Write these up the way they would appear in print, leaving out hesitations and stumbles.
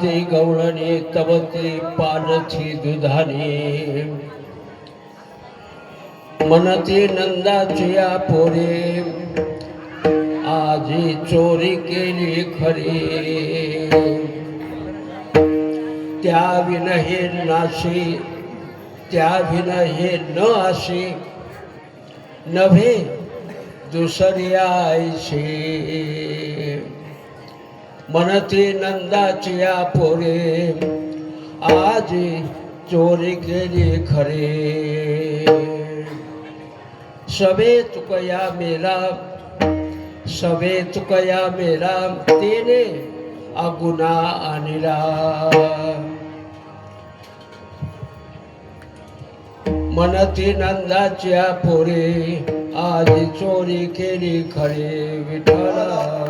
आजी गवळणी तवती पालथी दुधाने मनती नंदाची या पोरे आजी चोरी केली खरी त्या विनहे नाशी त्या विनहे न आशी नव्हे दुसरी आईशी मनती नंदाची या पोरे आजी चोरी केली खरे सबे तुकया मेला सबे तुकया मेला तेने अगुना आणला मनती नंदाच्या पोरे आज चोरी केली खरे विठ्ठला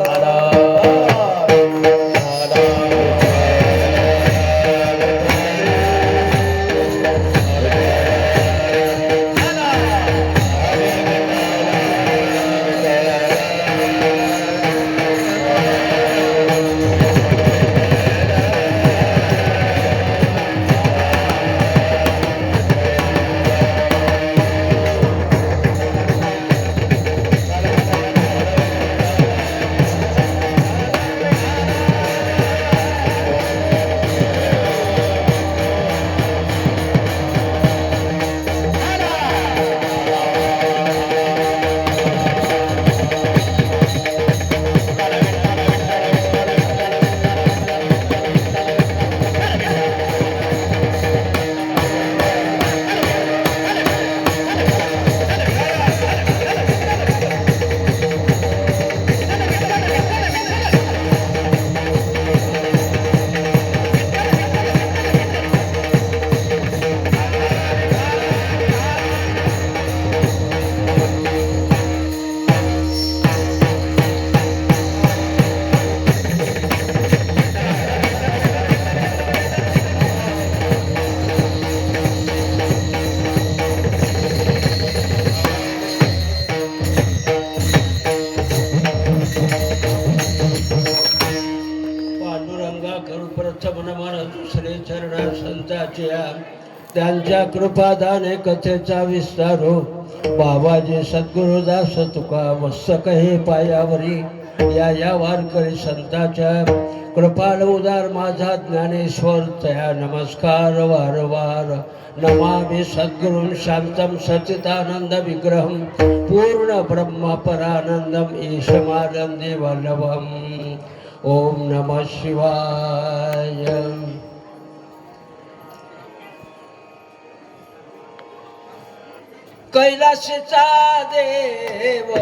दुसरे चरणा संताच्या त्यांच्या कृपादाने कथेचा विस्तार हो बाबाजी सद्गुरुदास तुका मस्तक हे पायावरी या वारकरी संताच्या कृपाल उदार माझा ज्ञानेश्वर तया नमस्कार वारंवार नमामि सद्गुरुं शांतं सच्चिदानंद विग्रहं पूर्ण ब्रह्म परानंदम ईशमानंदे वल्लभम ओम नमः शिवाय। कैलासचा देव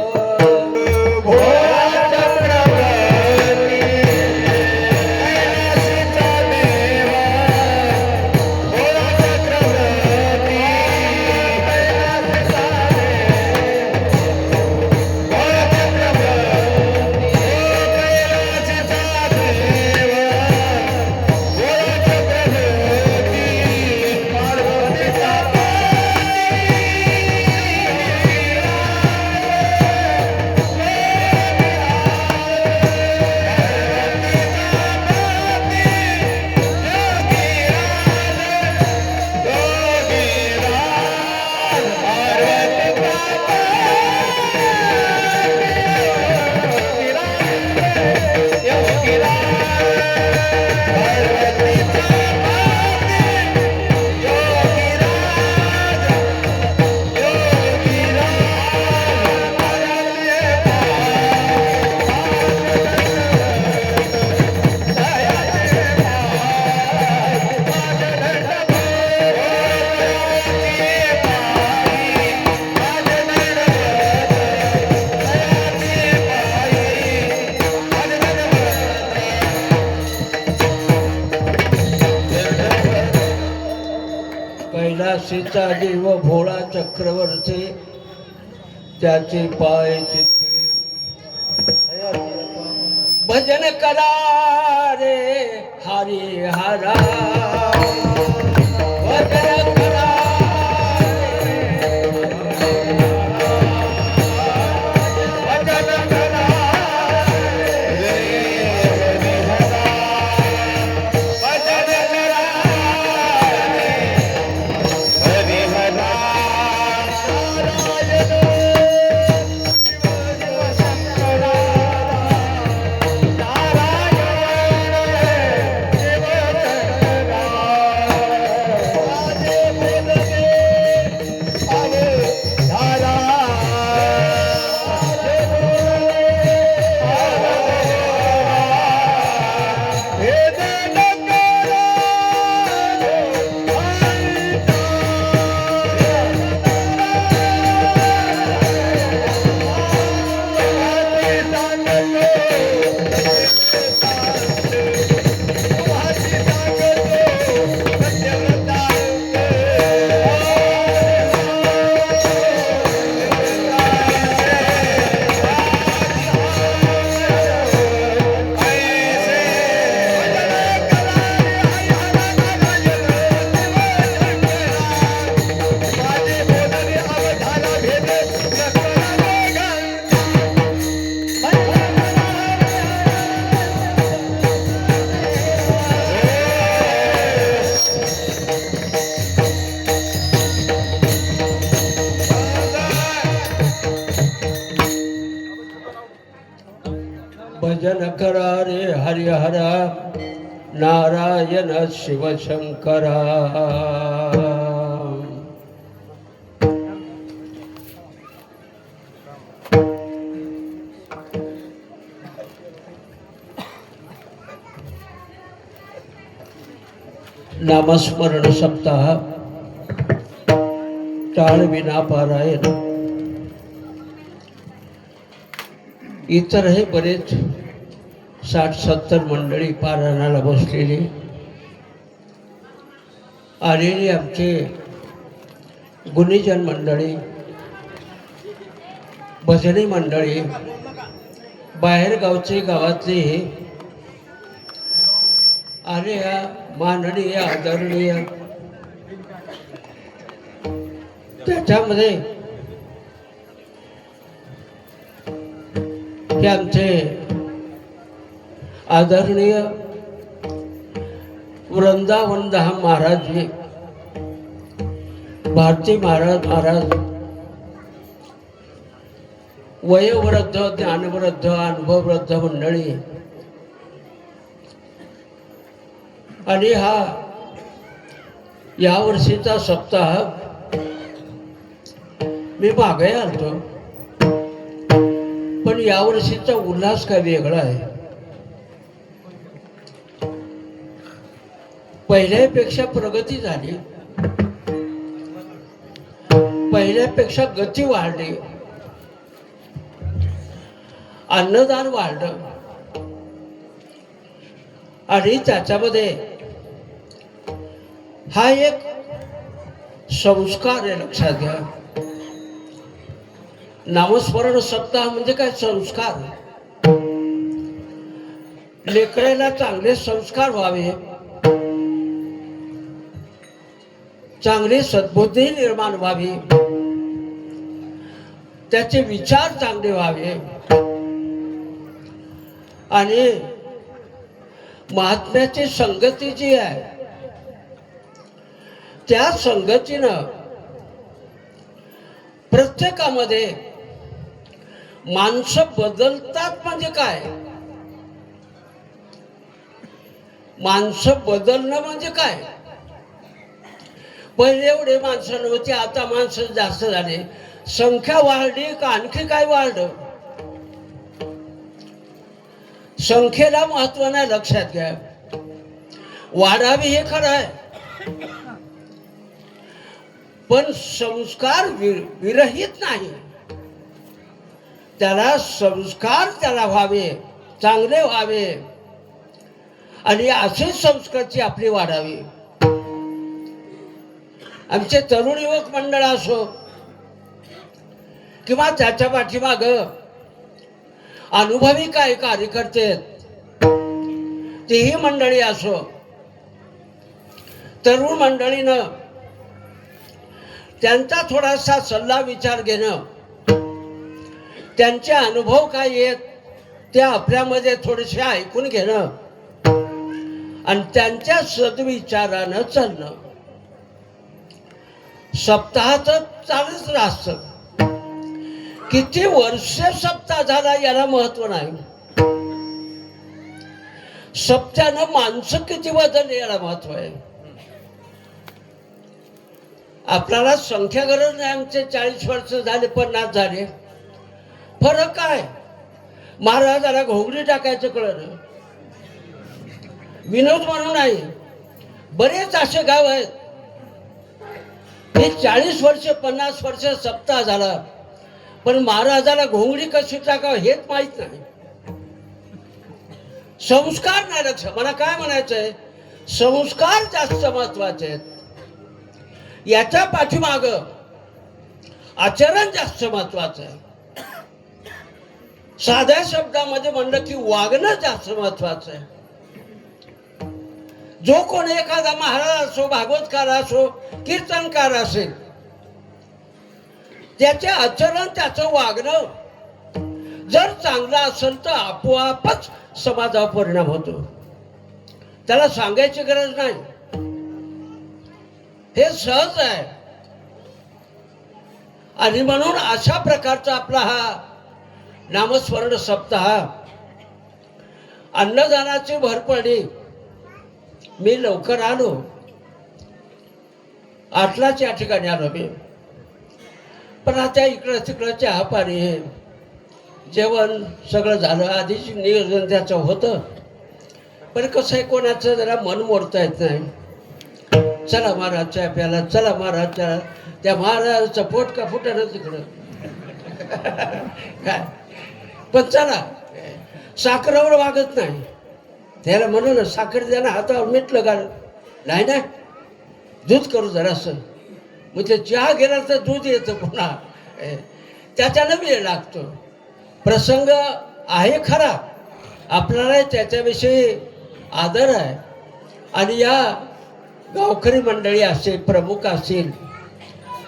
कैलासीचा देव भोळा चक्रवर्ती त्याचे पाय चित्ते भजन करा रे हरी हरा भजन करा भजन करा करा रे हरिहरा नारायण शिवशंकरा. नामस्मरण सप्ताह टाळ विना पारायण. इतरही बरेच 60-70 मंडळी पारायणाला बसलेली आलेली आमचे गुणीजन मंडळी, भजनी मंडळी, बाहेरगावचे गावातले आले माननीय आदरणीय. त्याच्यामध्ये हे आमचे आदरणीय वृंदावन धाम महाराज जी, भारती महाराज वयोवृद्ध, ज्ञानवृद्ध, अनुभववृद्ध मंडळी. आणि हा यावर्षीचा सप्ताह मी मागे आलतो, पण यावर्षीचा उल्हास काय वेगळा आहे. पहिल्यापेक्षा प्रगती झाली, पहिल्यापेक्षा गती वाढली, अन्नदान वाढलं. आणि त्याच्यामध्ये हा एक संस्कार आहे, लक्षात घ्या. नामस्मरण सप्ताह म्हणजे काय? संस्कार. लेकराला चांगले संस्कार व्हावे, चांगली सद्बुद्धी निर्माण व्हावी, त्याचे विचार चांगले व्हावे. आणि महात्म्याची संगती जी आहे त्या संगतीनं प्रत्येकामध्ये माणसं बदलतात. म्हणजे काय? माणसं बदलणं म्हणजे काय? पहिले एवढे माणसं नव्हती, आता माणसं जास्त झाले. संख्या वाढली का आणखी काय वाढलं? संख्येला महत्व नाही, लक्षात घ्या. वाढावी हे खरं आहे, पण संस्कार विरहित नाही. त्याला संस्कार त्याला व्हावे, चांगले व्हावे, आणि असे संस्कारची आपली वाढावी. आमचे तरुण युवक मंडळ असो किंवा त्याच्या पाठीमाग अनुभवी काय कार्यकर्ते तेही मंडळी असो, तरुण मंडळीनं त्यांचा थोडासा सल्ला विचार घेणं, त्यांचे अनुभव काय आहेत ते आपल्यामध्ये थोडेसे ऐकून घेणं आणि त्यांच्या सद्विचारानं चालणं. सप्ताहाचं चालूच असतं. किती वर्ष सप्ताह झाला याला महत्व नाही, सप्त्यानं माणसं किती बदलली याला महत्व आहे. आपल्याला संख्या गरज नाही. आमचे 40 वर्ष झाले, 50 झाले. फरक काय? महाराजाला घोंगडी टाकायचं कळलं. विनोद म्हणून नाही, बरेच असे गाव आहेत हे 40 वर्ष 50 वर्ष सप्ताह झाला, पण महाराजाला घोंगडी कशी टाकावं हेच माहित नाही. संस्कार नाही. लक्ष, मला काय म्हणायचंय, संस्कार जास्त महत्वाचे आहेत. याच्या पाठीमाग आचरण जास्त महत्वाचं आहे. साध्या शब्दामध्ये म्हणलं की वागणं जास्त महत्वाचं आहे. जो कोण एखादा महाराज असो, भागवतकार असो, कीर्तनकार असेल, त्याचे आचरण, त्याचं वागणं जर चांगलं असेल तर आपोआपच समाजावर परिणाम होतो. त्याला सांगायची गरज नाही, हे सहज आहे. आणि म्हणून अशा प्रकारचा आपला हा नामस्मरण सप्ताह अन्नदानाची भर पडली. मी लवकर आलो, 8लाच या ठिकाणी आलो मी. पण आता इकडं तिकडं चहा पाणी जेवण सगळं झालं. आधीच नियोजन त्याचं होतं, पण कसं आहे कोणाचं जरा मन मोडता येत नाही. चला महाराज चहा प्याला, चला महाराज चहा. त्या महाराजाचं पोट का फुटलं तिकडं काय. पण चला, साखरेवर वागत नाही. त्याला म्हणलं साखर द्या ना, हातावर मिठलं घाल. नाही ना, दूध करू जरासं. मग ते चहा गेला तर दूध येतं पुन्हा. त्याच्यानं वेळ लागतो. प्रसंग आहे खरा, आपल्याला त्याच्याविषयी आदर आहे. आणि या गावकरी मंडळी असेल, प्रमुख असतील,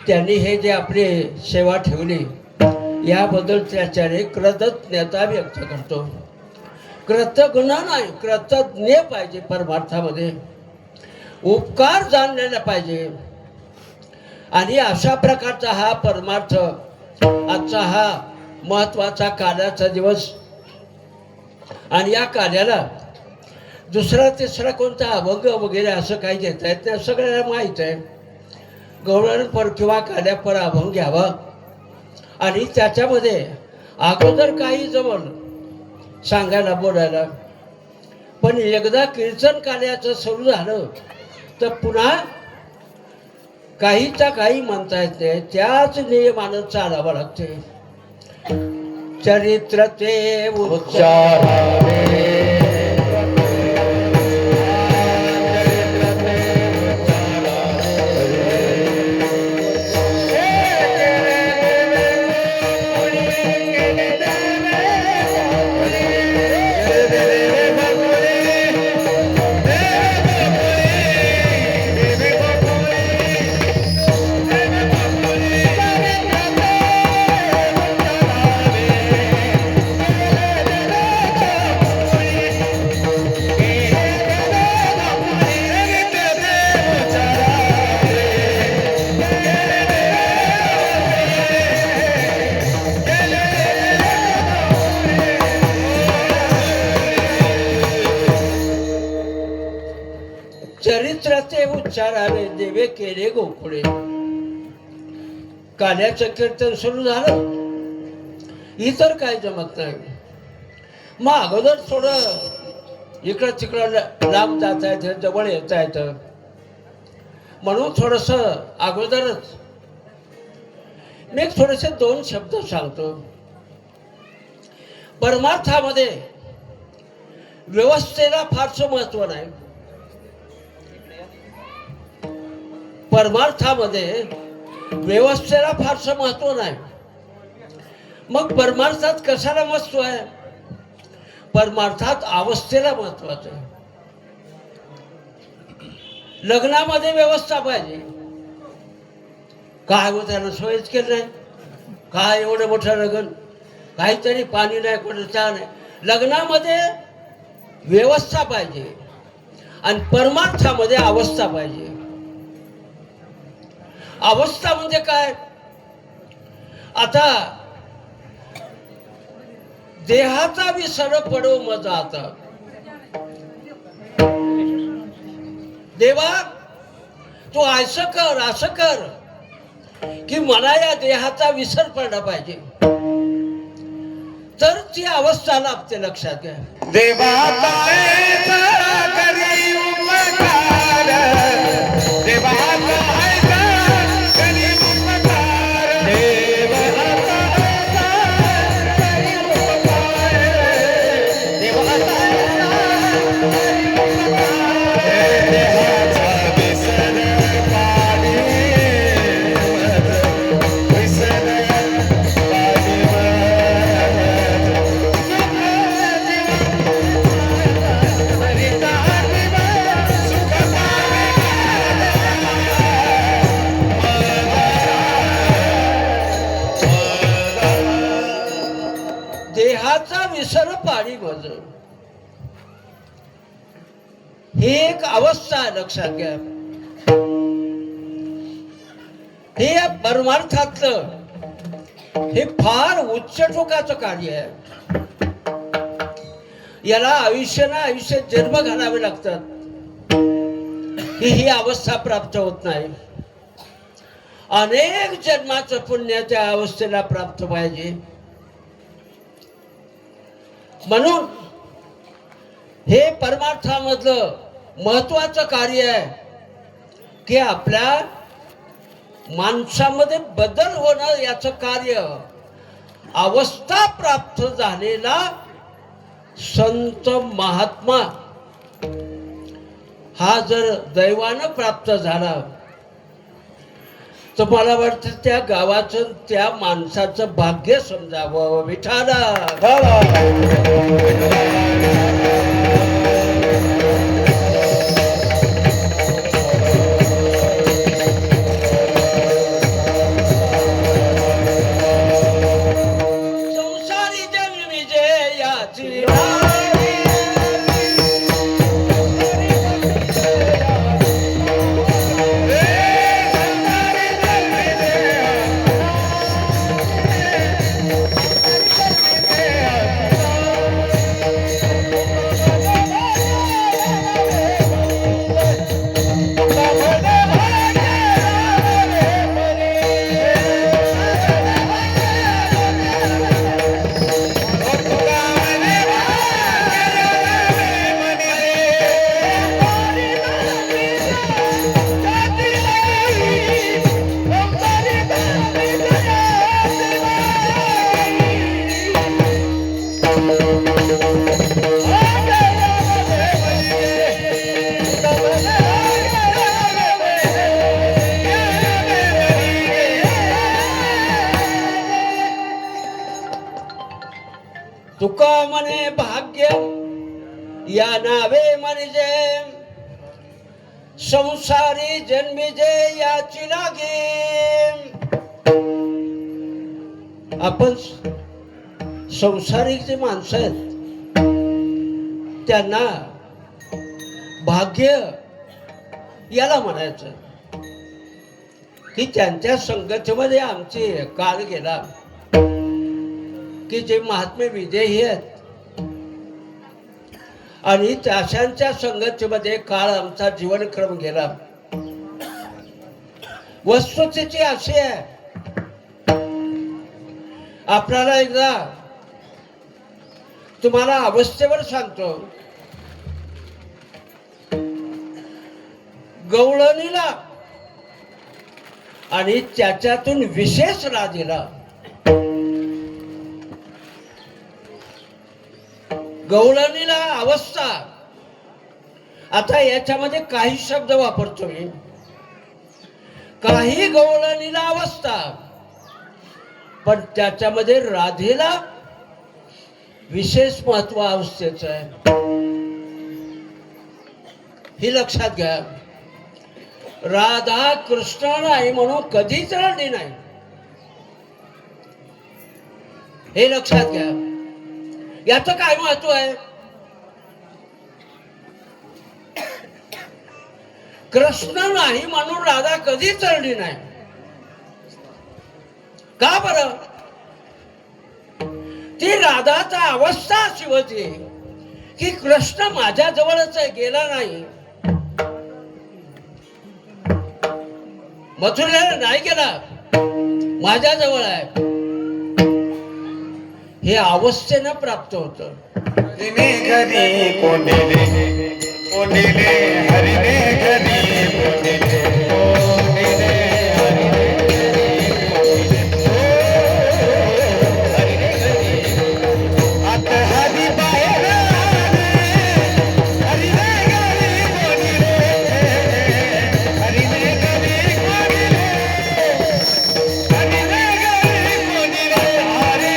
त्यांनी हे जे आपली सेवा ठेवली याबद्दल त्याच्याने कृतज्ञता व्यक्त करतो. कृतज्ञ नाही, कृतज्ञ पाहिजे. परमार्थामध्ये उपकार जाणलेला पाहिजे. आणि अशा प्रकारचा हा परमार्थ, आजचा हा महत्वाचा काल्याचा दिवस. आणि या काल्याला दुसरा तिसरा कोणता अभंग वगैरे असं काही घेता येत नाही, सगळ्याला माहीत आहे. गवळण पर किंवा काल्या पर अभंग घ्यावा. आणि त्याच्यामध्ये अगोदर काही जमल सांगायला बोलायला, पण एकदा कीर्तन काल्याचं सुरू झालं तर पुन्हा काहीचा काही म्हणता येत नाही. त्याच नियमानं चालावं लागते. चरित्र ते उच्चारावे, चरित्राचे उच्चारावे देवे केले गोकुळे. काल्याचं कीर्तन सुरू झालं, इतर काय जमत नाही. मग अगोदर थोडं इकडं तिकडं लांब जाता येतं, जवळ येता येतं, म्हणून थोडस अगोदरच मी थोडेसे 2 शब्द सांगतो. परमार्थामध्ये व्यवस्थेला फारसं महत्व नाही. परमार्थामध्ये व्यवस्थेला फारसं महत्व नाही. मग परमार्थात कशाला महत्व आहे? परमार्थात अवस्थेला महत्वाचं आहे. लग्नामध्ये व्यवस्था पाहिजे. काय हो त्यानं सोयच केलं नाही, काय एवढं मोठं लग्न, काहीतरी पाणी नाही, कोणतं चहा नाही. लग्नामध्ये व्यवस्था पाहिजे आणि परमार्थामध्ये अवस्था पाहिजे. अवस्था म्हणजे काय? आता देहाचा विसर पडो मज आता. देवा तू असं कर की मला या देहाचा विसर पडला पाहिजे, तर ती अवस्था लाभते. लक्षात घ्या. देवा देहाचा विसर पाणी मज, ही एक अवस्था आहे. लक्षात घ्या. हे परमार्थातलं हे फार उच्च टोकाचं कार्य आहे. याला आयुष्य ना आयुष्य जन्म घालावे लागतात, ही अवस्था प्राप्त होत नाही. अनेक जन्माचं पुण्य त्या अवस्थेला प्राप्त पाहिजे. म्हणून हे परमार्थामधलं महत्वाचं कार्य आहे की आपल्या माणसामध्ये बदल होणं याचं कार्य. अवस्था प्राप्त झालेला संत महात्मा हा जर दैवानं प्राप्त झाला तर मला वाटतं त्या गावाचं त्या माणसाचं भाग्य समजावं. विठाला संसारी जन विजयाची तुका म्हणे भाग्य या नावे म्हणजे संसारी जन्मी जे याची लागे. आपण संसारिक जे माणसं आहेत त्यांना भाग्य याला म्हणायचं की त्यांच्या संगतीमध्ये आमचे काळ गेला की जे महात्मे विदेही आहेत आणि अशांच्या संगतीमध्ये काळ आमचा जीवनक्रम गेला. वस्तुस्थिती अशी आहे, आपल्याला एकदा तुम्हाला अवस्थेवर सांगतो. गवळणीला आणि त्याच्यातून विशेष राजेला गवळणीला अवस्था. आता याच्यामध्ये काही शब्द वापरतो मी. काही गवळणीला अवस्था, पण त्याच्यामध्ये राधेला विशेष महत्व अवस्थेचं आहे. ही लक्षात घ्या. राधा कृष्ण नाही म्हणून कधीच रडली नाही, हे लक्षात घ्या. याचं काय महत्व आहे? कृष्ण नाही म्हणून राधा कधी चढली नाही. का बरं? ती राधाचा अवस्था अशी होती की कृष्ण माझ्या जवळच आहे, गेला नाही, मथुरेला नाही गेला, माझ्या जवळ आहे. हे अवस्थेनं प्राप्त होतं. घरी कोंडिले कोंडिले हरिने घरी कोंडिले कोंडिले हरिने घरी आता हरी बाहेर हरिने घरी कोंडिले हरिने घरी कोंडिले हरिने घरी कोंडिले हरी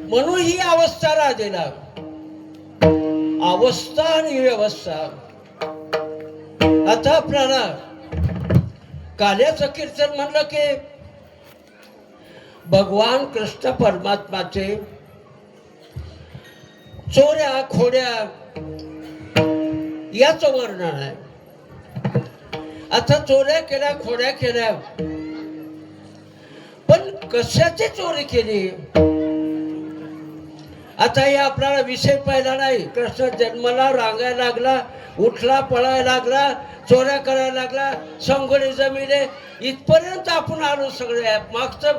म्हणून ही अवस्था राजेला. अवस्था आणि व्यवस्था. आता आपल्याला काल्याचं कीर्तन म्हणलं की भगवान कृष्ण परमात्माचे चोऱ्या खोड्या याच वर्णन आहे. आता चोऱ्या केल्या खोड्या केल्या, पण कशाची चोरी केली आता हे आपल्याला विषय पाहिला नाही. कृष्ण जन्माला रांगायला लागला, उठला, पळायला लागला, चोऱ्या करायला लागला, संगोडी जमिले, इथपर्यंत आपण आलो. सगळे मागचं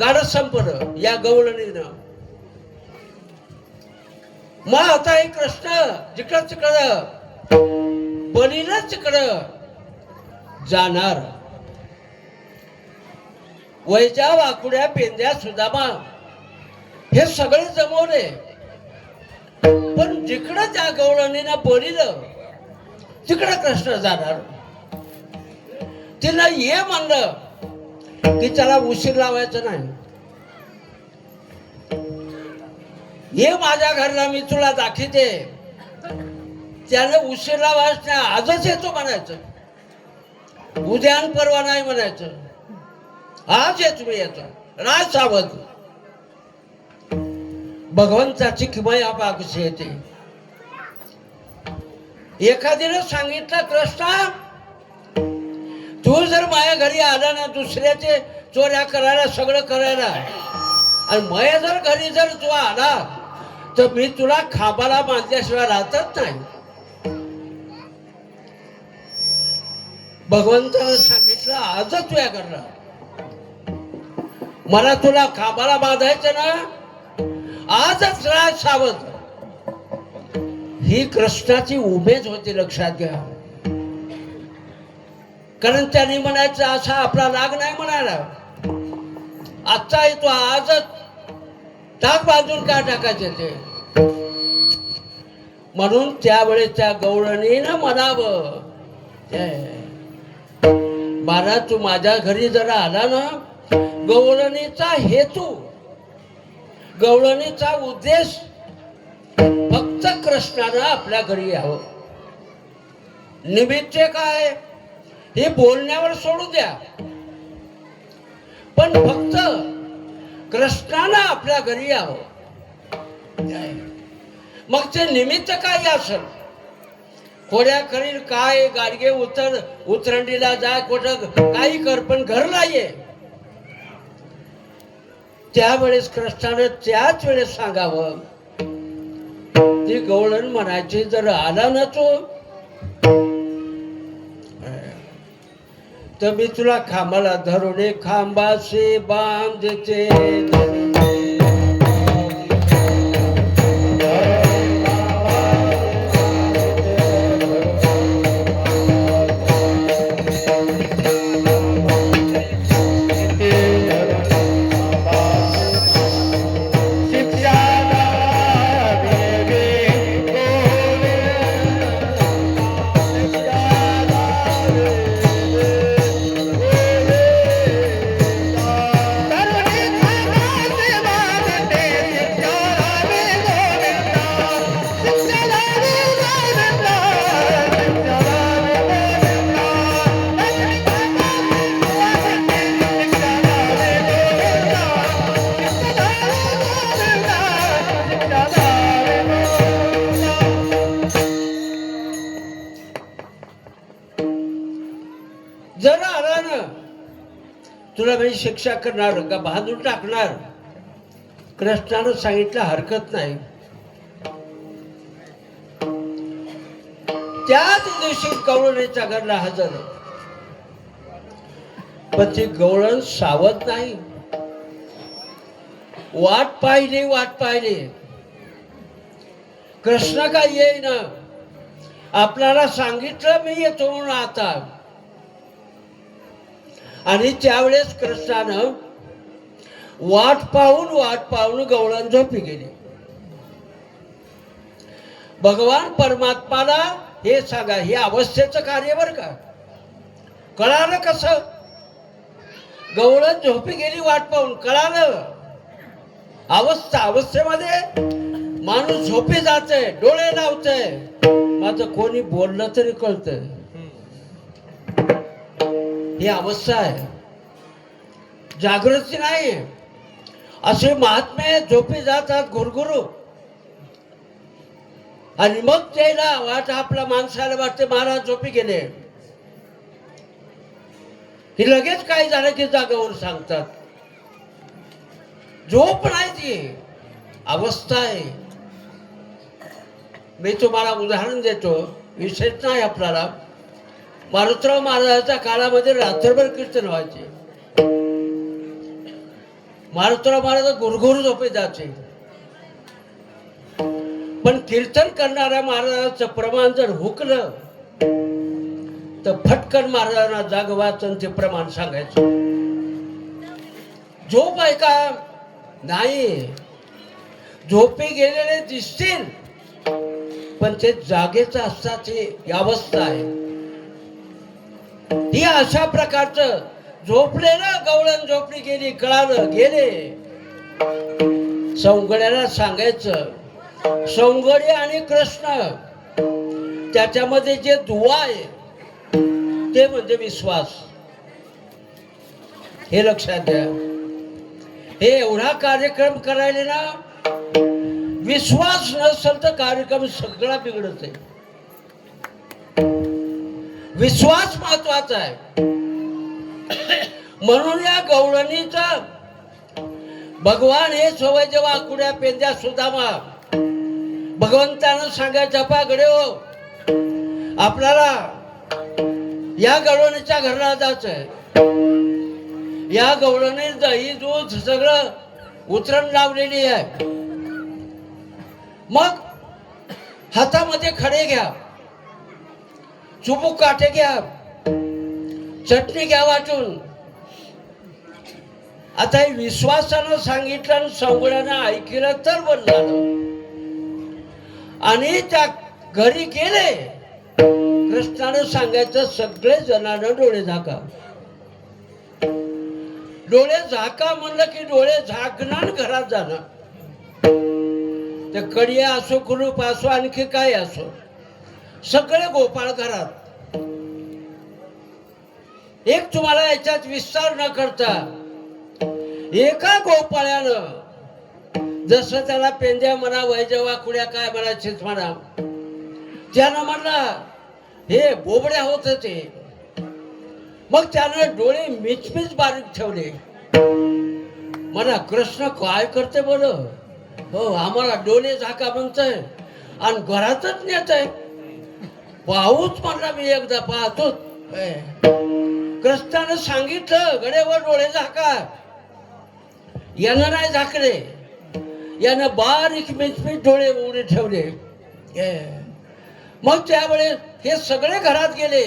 गाडं संपलं या गवळणीनं. मग आता हे कृष्ण जिकडं तिकडं बलीला तिकडं जाणार. वैजा वाकुड्या पेंद्या सुदामा हे सगळे जमवले, पण जिकडं त्या गवळणीनं बोलिलं तिकडं कृष्ण जाणार. तिला ये म्हणलं की त्याला उशीर लावायचं नाही. ये माझ्या घरला, मी तुला दाखवते. त्यानं उशीर लावायचं नाही, आजच येतो म्हणायचं, उद्या आणि परवा नाही म्हणायचं, आज येतो मी येतो. राज सावध. भगवंताची किमया कशी येते. एखाद्याने सांगितलं कृष्णा तू जर माझ्या घरी आला ना दुसऱ्याचे चोऱ्या करायला सगळं करायला, आणि माझ्या जर घरी जर तू आला तर मी तुला खांबाला बांधल्याशिवाय राहतच नाही. भगवंतानं सांगितलं आजच तुझ्या घरला मला तुला खांबाला बांधायचं ना, आजच राज सावध. ही कृष्णाची उमेद होती, लक्षात घ्या. कारण त्यांनी म्हणायचं असा आपला लाग नाही म्हणायला. आजचा येतो आजच टाक बांधून का टाकायचे ते. म्हणून त्यावेळेस त्या गवळणीनं म्हणावं महाराज तू माझ्या घरी जरा आला ना, गवळणीचा हेतू गवळणीचा उद्देश फक्त कृष्णानं आपल्या घरी यावं. निमित्त काय हे बोलण्यावर सोडू द्या, पण फक्त कृष्णानं आपल्या घरी यावं. मग ते निमित्त काय असेल, खोड्या करील काय, गाडगे उतरंडीला जाय, कुठं काही कर, पण घरला ये. त्यावेळेस कृष्णानं त्याच वेळेस सांगावं. ती गवळण म्हणायची जर आला ना तो तर मी तुला खांबाला धरून खांबाशी बांधते. जर आला ना तुला मी शिक्षा करणार का बांधून टाकणार. कृष्णानं सांगितलं हरकत नाही. त्याच दिवशी गवळणीच्या घरला हजर. पण ती गवळण सावध नाही. वाट पाहिली. कृष्ण काय येईना. आपल्याला सांगितलं मी येतो म्हणून आता. आणि त्यावेळेस कृष्णानं वाट पाहून गवळण झोपी गेली. भगवान परमात्माला हे सांगा, हे अवस्थेचं कार्य बर का. कळालं कसं. गवळण झोपी गेली वाट पाहून, कळालं. अवस्थेमध्ये माणूस झोपी जाते, डोळे लावते, माझं कोणी बोललं तरी कळतंय. ही अवस्था आहे, जागृती नाही. असे महात्मे झोपी जातात गुरगुरु. आणि मग त्याला वाट आपल्या माणसाला वाटते महाराज झोपी गेले की लगेच काय झालं की जागेवर सांगतात. झोप नाही ती अवस्था आहे. मी तुम्हाला उदाहरण देतो, विशेष नाही आपल्याला. मारुतराव महाराजांच्या काळामध्ये रात्रभर कीर्तन व्हायचे. मारुतराव महाराज गुरगुर झोपे जायचे. पण कीर्तन करणाऱ्या महाराजांचं प्रमाण जर हुकलं तर फटकन महाराजांना जाग वाचन ते प्रमाण सांगायचं. झोप आहे का? नाही. झोपे गेलेले दिसतील पण ते जागेच असतात. ही अवस्था आहे. ही अशा प्रकारचं झोपलेलं गवळण झोपली गेली कळालं गेले. सौंगड्याला सांगायचं. सौंगडी आणि कृष्ण त्याच्यामध्ये जे दुवा आहे ते म्हणजे विश्वास. हे लक्षात घ्या. हे एवढा कार्यक्रम करायला ना विश्वास नसेल तर कार्यक्रम सगळा बिघडत आहे. विश्वास महत्वाचा आहे. म्हणून या गवळणीचा भगवान हे सवय जेव्हा आकुड्या पेंद्या सुदामा भगवंतानं सांगायचं पा गडे हो आपल्याला या गवळणीच्या घराला जायचंय. या गवळणी दही दूध सगळं उतरण लावलेली आहे. मग हातामध्ये खडे घ्या, चुबूक काठे घ्या, चटणी घ्या वाटून. आता हे विश्वासानं सांगितलं आणि सौंगड्यानं ऐकलं तर बरं झालं. आणि त्या घरी गेले. कृष्णानं सांगायचं सगळे जणांना डोळे झाका. डोळे झाका म्हणलं की डोळे झाकणार घरात जाणं. ते कडिया असो कुलूप असो आणखी काय असो सगळे गोपाळ घरात. एक तुम्हाला याच्यात विस्तार न करता एका गोपाळ्यानं जसं त्याला पेंद्या म्हणा वैजवा कुड्या काय म्हणायचीच म्हणा त्यानं म्हणला हे बोबड्या होत ते. मग त्यानं डोळे मिचमिच बारीक ठेवले. म्हणा कृष्ण काय करते बोल. हो आम्हाला डोळे झाका म्हणतोय आणि घरातच नेत आहे. पाहूच म्हणला मी एकदा पाहतोच. कृष्णानं सांगितलं गडेवर डोळे झाका. यानं नाही झाकले. यानं बारीक मिचमिच डोळे उघडे ठेवले. मग त्यावेळेस हे सगळे घरात गेले.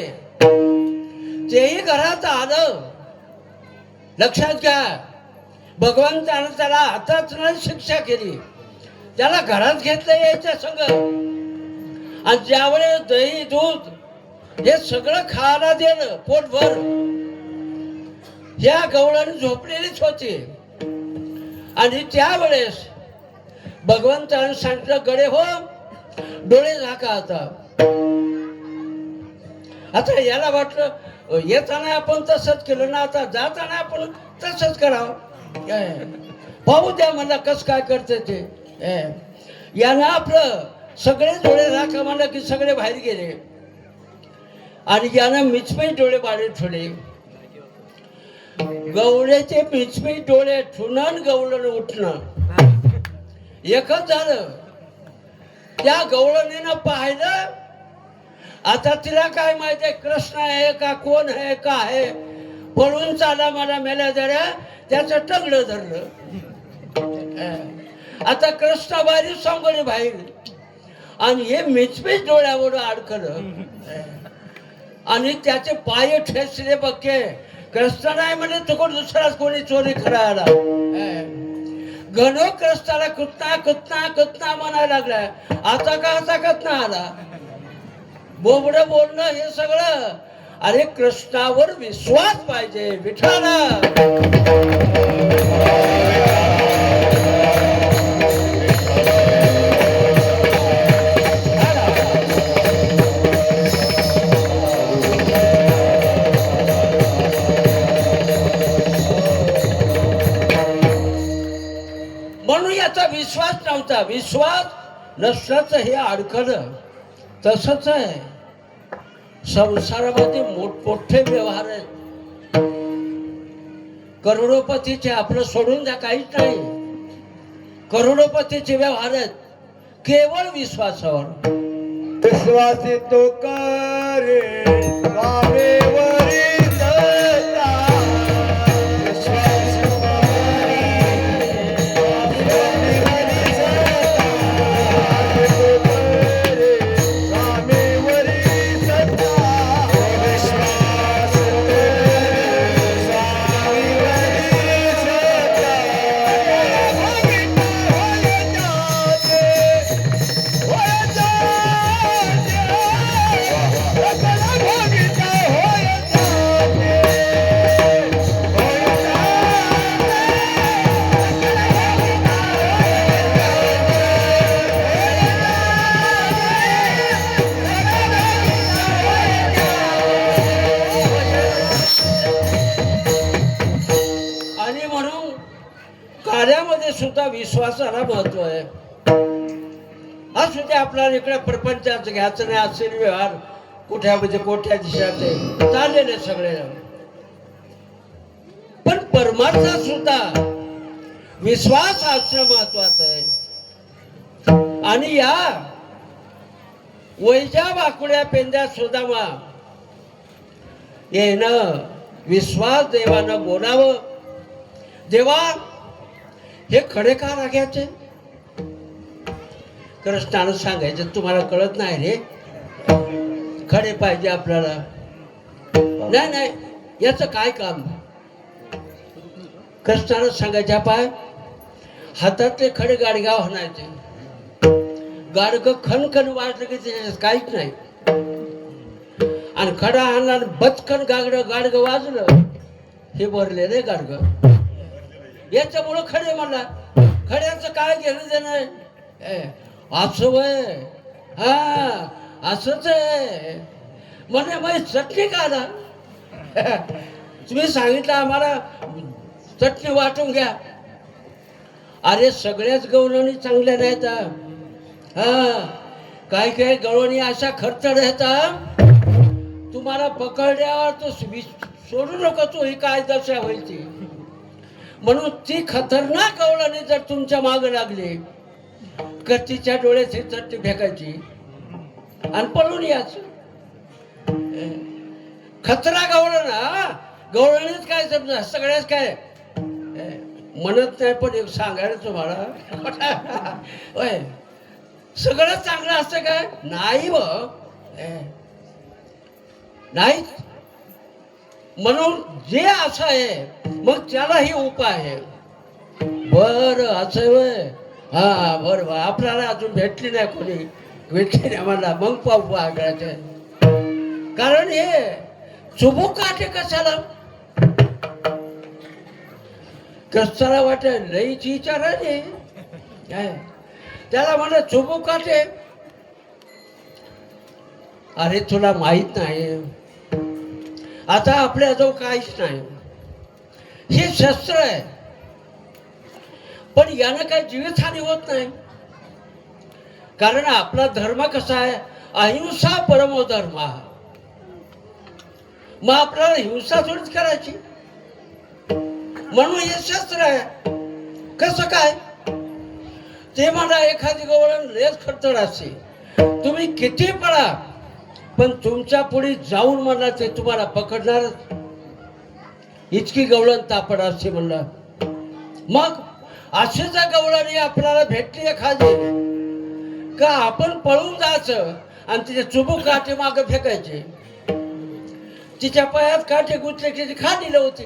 तेही घरात आलं. लक्षात घ्या भगवंतानं त्याला हातात नाही शिक्षा केली. त्याला घरात घेतलं याच्या संग. आणि ज्यावेळेस दही दूध हे सगळं खायला दिलं पोटभर. ह्या गवळण झोपलेलीच होती. आणि त्यावेळेस भगवंतानं सांगितलं गडे हो डोळे झाका. आता याला वाटलं येताना आपण तसंच केलं ना आता जाताना आपण तसंच करावं. पाहू द्या म्हणला कस काय करते ते. यानं आपलं सगळे डोळे झाका म्हणलं की सगळे बाहेर गेले. आणि यानं मिचमिच डोळे बाहेर ठेवले. गवळ्याचे मिचमिच डोळे ठुणन गवळण उठणं एकच झालं. त्या गवळणीनं पाहिलं. आता तिला काय माहिती कृष्ण आहे का कोण आहे का आहे. पळून चाला मला मेल्या जऱ्या त्याचं टंगडं धरलं. आता कृष्ण बाहेर सांगोली बाहेर आणि हे मिचमिच डोळ्यावर अडकलं. आणि त्याचे पाय ठेचले बघे. कृष्ण नाही म्हणजे तो दुसराच कोणी चोरी करायला. गणो कृष्णाला कुत्ता कुत्ता कुत्ता म्हणायला लागलाय. आता का आता कतना आला. बोबड बोलणं हे सगळं. अरे कृष्णावर विश्वास पाहिजे विठाला. म्हणून याचा विश्वास नव्हता. विश्वास नसल्याचं हे अडकलं. तसंच आहे संसारामध्ये मोठमोठे व्यवहार आहेत. करोडोपतीचे आपलं सोडून द्या, काहीच नाही. करोडोपतीचे व्यवहार आहेत केवळ विश्वासावर. विश्वासी तो करे स्वामीवरी दत्ता. विश्वासी तो करे स्वामीवरी दत्ता. तो करे स्वामीवरी दत्ता. विश्वास करे स्वामीवरी दत्ता. आणि म्हणून कार्यामध्ये सुद्धा विश्वासाला महत्व आहे. हा सुद्धा आपल्याला इकडे प्रपंचाचं घ्यायचं नाही. असेल व्यवहार कुठ्यामध्ये कोठ्या दिशाचे चाललेले सगळे. पण परमार्थात सुद्धा विश्वास असणं महत्वाचं आहे. आणि या वैजा वाकुड्या पेंद्या सुदामा येणं विश्वास देवानं बोलावं. देवा हे खडे का लागायचे? कृष्णानं सांगायचं तुम्हाला कळत नाही रे, खडे पाहिजे आपल्याला. नाही नाही याचं काय काम? कृष्णानं सांगायच्या पाय हातातले खडे गाडगाव हाणायचे. गाडग खणखण वाजलं की त्याच्यात काहीच नाही. आणि खडा हाणला बचकन गाडग वाजलं हे भरले रे गाडग. याच्यामुळं खडे म्हणला. खड्याचं काय घेणं देणं? असं वय हा असंच आहे म्हणे. मग चटणी का ना तुम्ही सांगितलं आम्हाला चटणी वाटून घ्या. अरे सगळ्याच गवळणी चांगल्या नाहीत. हा काय काय गवळणी अशा खर्चड आहेत तुम्हाला पकडल्यावर तो सोडू नको तू ही काय दशा होईल ती. म्हणून ती खतरनाक गवळणी जर तुमच्या मागं लागली कत्तीच्या डोळ्यात ही चटणी फेकायची आणि पळून यायचं. खतरा गवळण गवळणीच काय समजा सगळ्याच काय म्हणत नाही. पण एक सांगायला तुम्हाला होय सगळं चांगलं असतं काय? नाही व नाही. म्हणून जे असं आहे मग त्यालाही उपाय आहे. बर असं वय हा बरं आपल्याला अजून भेटली नाही कोणी. भेटली नाही मला मग पाहू आगळाचे. कारण हे चुबूक काटे कशाला? कशाला वाटेल लईच विचारायचे काय त्याला म्हणा चुबूक काटे. अरे तुला माहित नाही आता आपल्याजवळ काहीच नाही. हे शस्त्र आहे पण यानं काही जीवितहानी होत नाही. कारण आपला धर्म कसा आहे? अहिंसा परमो धर्म. मग आपल्याला हिंसा थोडीच करायची. म्हणून हे शस्त्र आहे. कसं काय ते म्हणा एखादी गवळण लेस खडतड असते. तुम्ही किती पळा पण तुमच्या पुढे जाऊन म्हणला ते तुम्हाला पकडणार. इतकी गवळण तापड असते म्हणलं. मग अशी जर गवळणी आपल्याला भेटली एखादी का आपण पळून जायचं आणि तिचे चुबूक काटे मागे फेकायचे. तिच्या पायात काटे गुंतले की खाली होती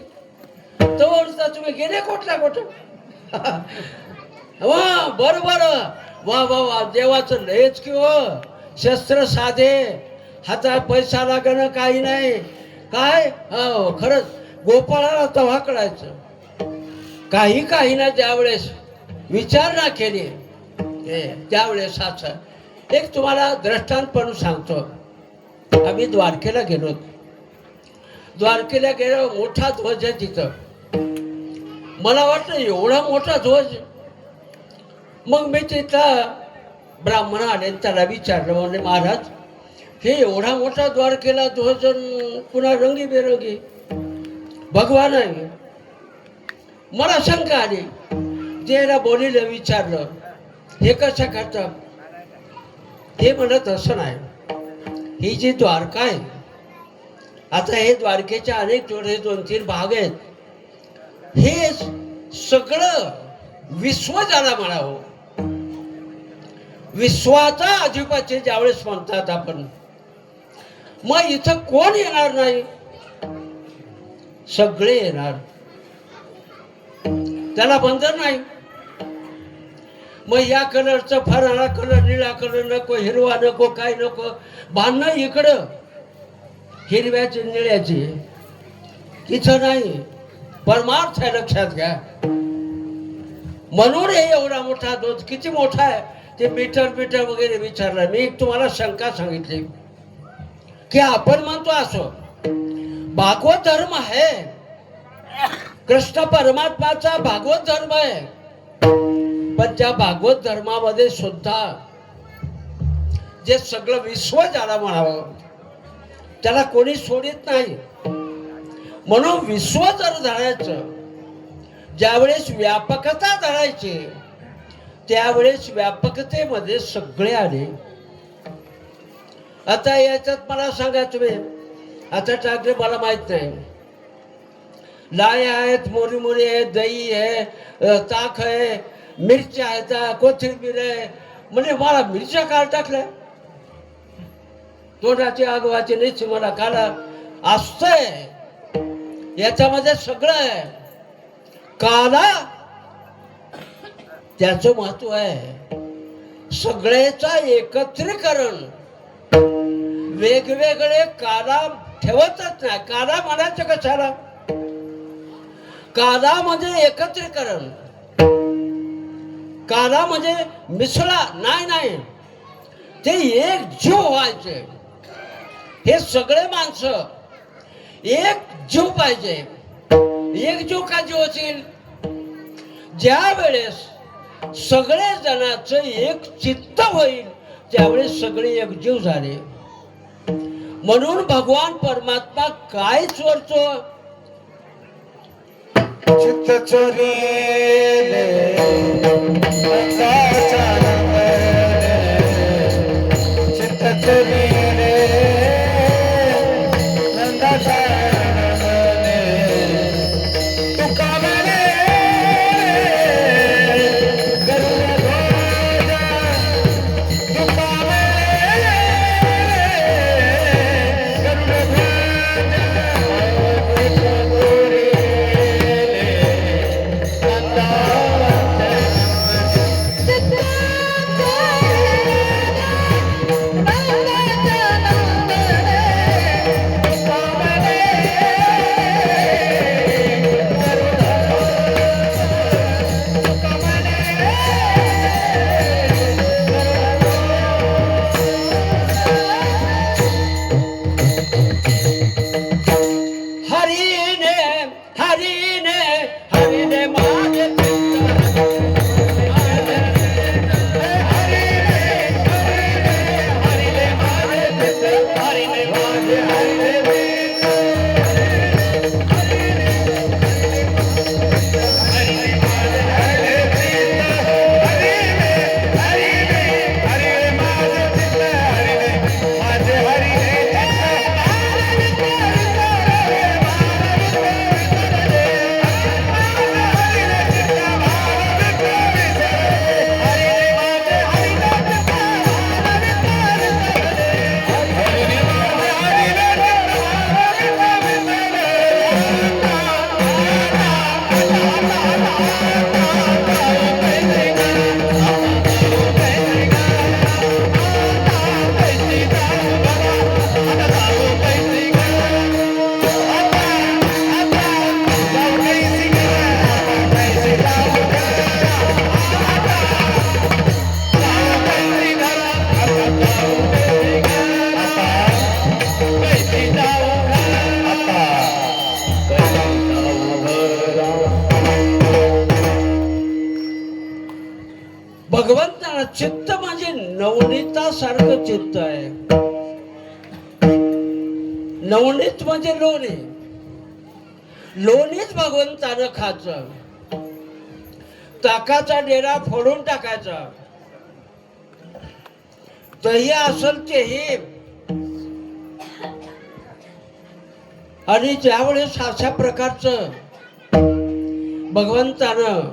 तर तुम्ही गेले कुठल्या कुठं. वा बरोबर वा वा वा देवाचं लयच कि हो. शस्त्र साधे हातात पैसा लागणं काही नाही काय. हो खरंच गोपाळाला तव्हा कळायचं. काही ना त्यावेळेस विचारणा केली त्यावेळेस असं एक तुम्हाला दृष्टांत पण सांगतो. आम्ही द्वारकेला गेलो. द्वारकेला गेलो मोठा ध्वज आहे तिथं. मला वाटलं एवढा मोठा ध्वज. मग मी तिथं ब्राह्मण आले त्याला विचारलं म्हणजे महाराज हे एवढा मोठा द्वार केला तो जण पुन्हा रंगीबेरंगी भगवान आहे. मला शंका आली. त्याला बोलीला विचारलं हे कसं करतं. हे म्हणत असं नाही, ही जी द्वारका आहे आता हे द्वारकेच्या अनेक थोडे 2-3 भाग आहेत. हे सगळं विश्व ज्याला म्हणावं, विश्वाचा अधिपती ज्यावेळेस म्हणतात आपण, मग इथं कोण येणार नाही, सगळे येणार, त्याला बंधन नाही. मग या कलरचं फराळा कलर, निळा कलर नको, हिरवा नको, काय नको, भांडणं इकडं हिरव्याची निळ्याची, तिथं नाही. परमार्थ आहे, लक्षात घ्या. म्हणून हे एवढा मोठा दोष किती मोठा आहे ते मीटर वगैरे विचारलं. मी एक तुम्हाला शंका सांगितली की आपण म्हणतो असो भागवत धर्म आहे, कृष्ण परमात्माचा भागवत धर्म आहे, पण त्या भागवत धर्मामध्ये सुद्धा जे सगळं विश्व ज्याला म्हणावं त्याला कोणी सोडित नाही. म्हणून विश्व जर धरायचं, ज्यावेळेस व्यापकता धरायची त्यावेळेस व्यापकतेमध्ये सगळे आले. आता याच्यात मला सांगा तुम्ही, आता टाकले मला माहित नाही, लाय आहेत, मोरी आहे, दही आहे, ताक आहे, मिरच्या आहेत, कोथिंबीर आहे, म्हणजे मला मिरच्या काल टाकल्या तोंडाची आगवाची नाही मला काला असतंय. याच्यामध्ये सगळं आहे. काला त्याचं महत्व आहे. सगळेचा एकत्रीकरण, वेगवेगळे काला ठेवतच नाही. काला म्हणायचं कशाला, काला म्हणजे एकत्रीकरण, काला म्हणजे मिसळा नाही, ते एक जीव व्हायचे. हे सगळे माणसं एक जीव पाहिजे. एक जीव का जीव होतील, ज्या वेळेस सगळे जणांचं एक चित्त होईल त्यावेळेस सगळे एकजीव झाले. म्हणून भगवान परमात्मा काय चोरतो, चित्त चोरीले नंदाच्या रमणे, चित्त चोरीले नंदाच्या रमणे, तुका म्हणे गरुड ध्वज, तुका म्हणे गरुड ध्वज, हरीने माझे भगवंताला चित्त म्हणजे नवनीतासारखं चित्त आहे. नवनीत म्हणजे लोणी. लोणीच भगवंतानं खायचं. ताकाचा डेरा फोडून टाकायचा. दही असेल तेही. आणि ज्यावेळेस अशा प्रकारचं भगवंतानं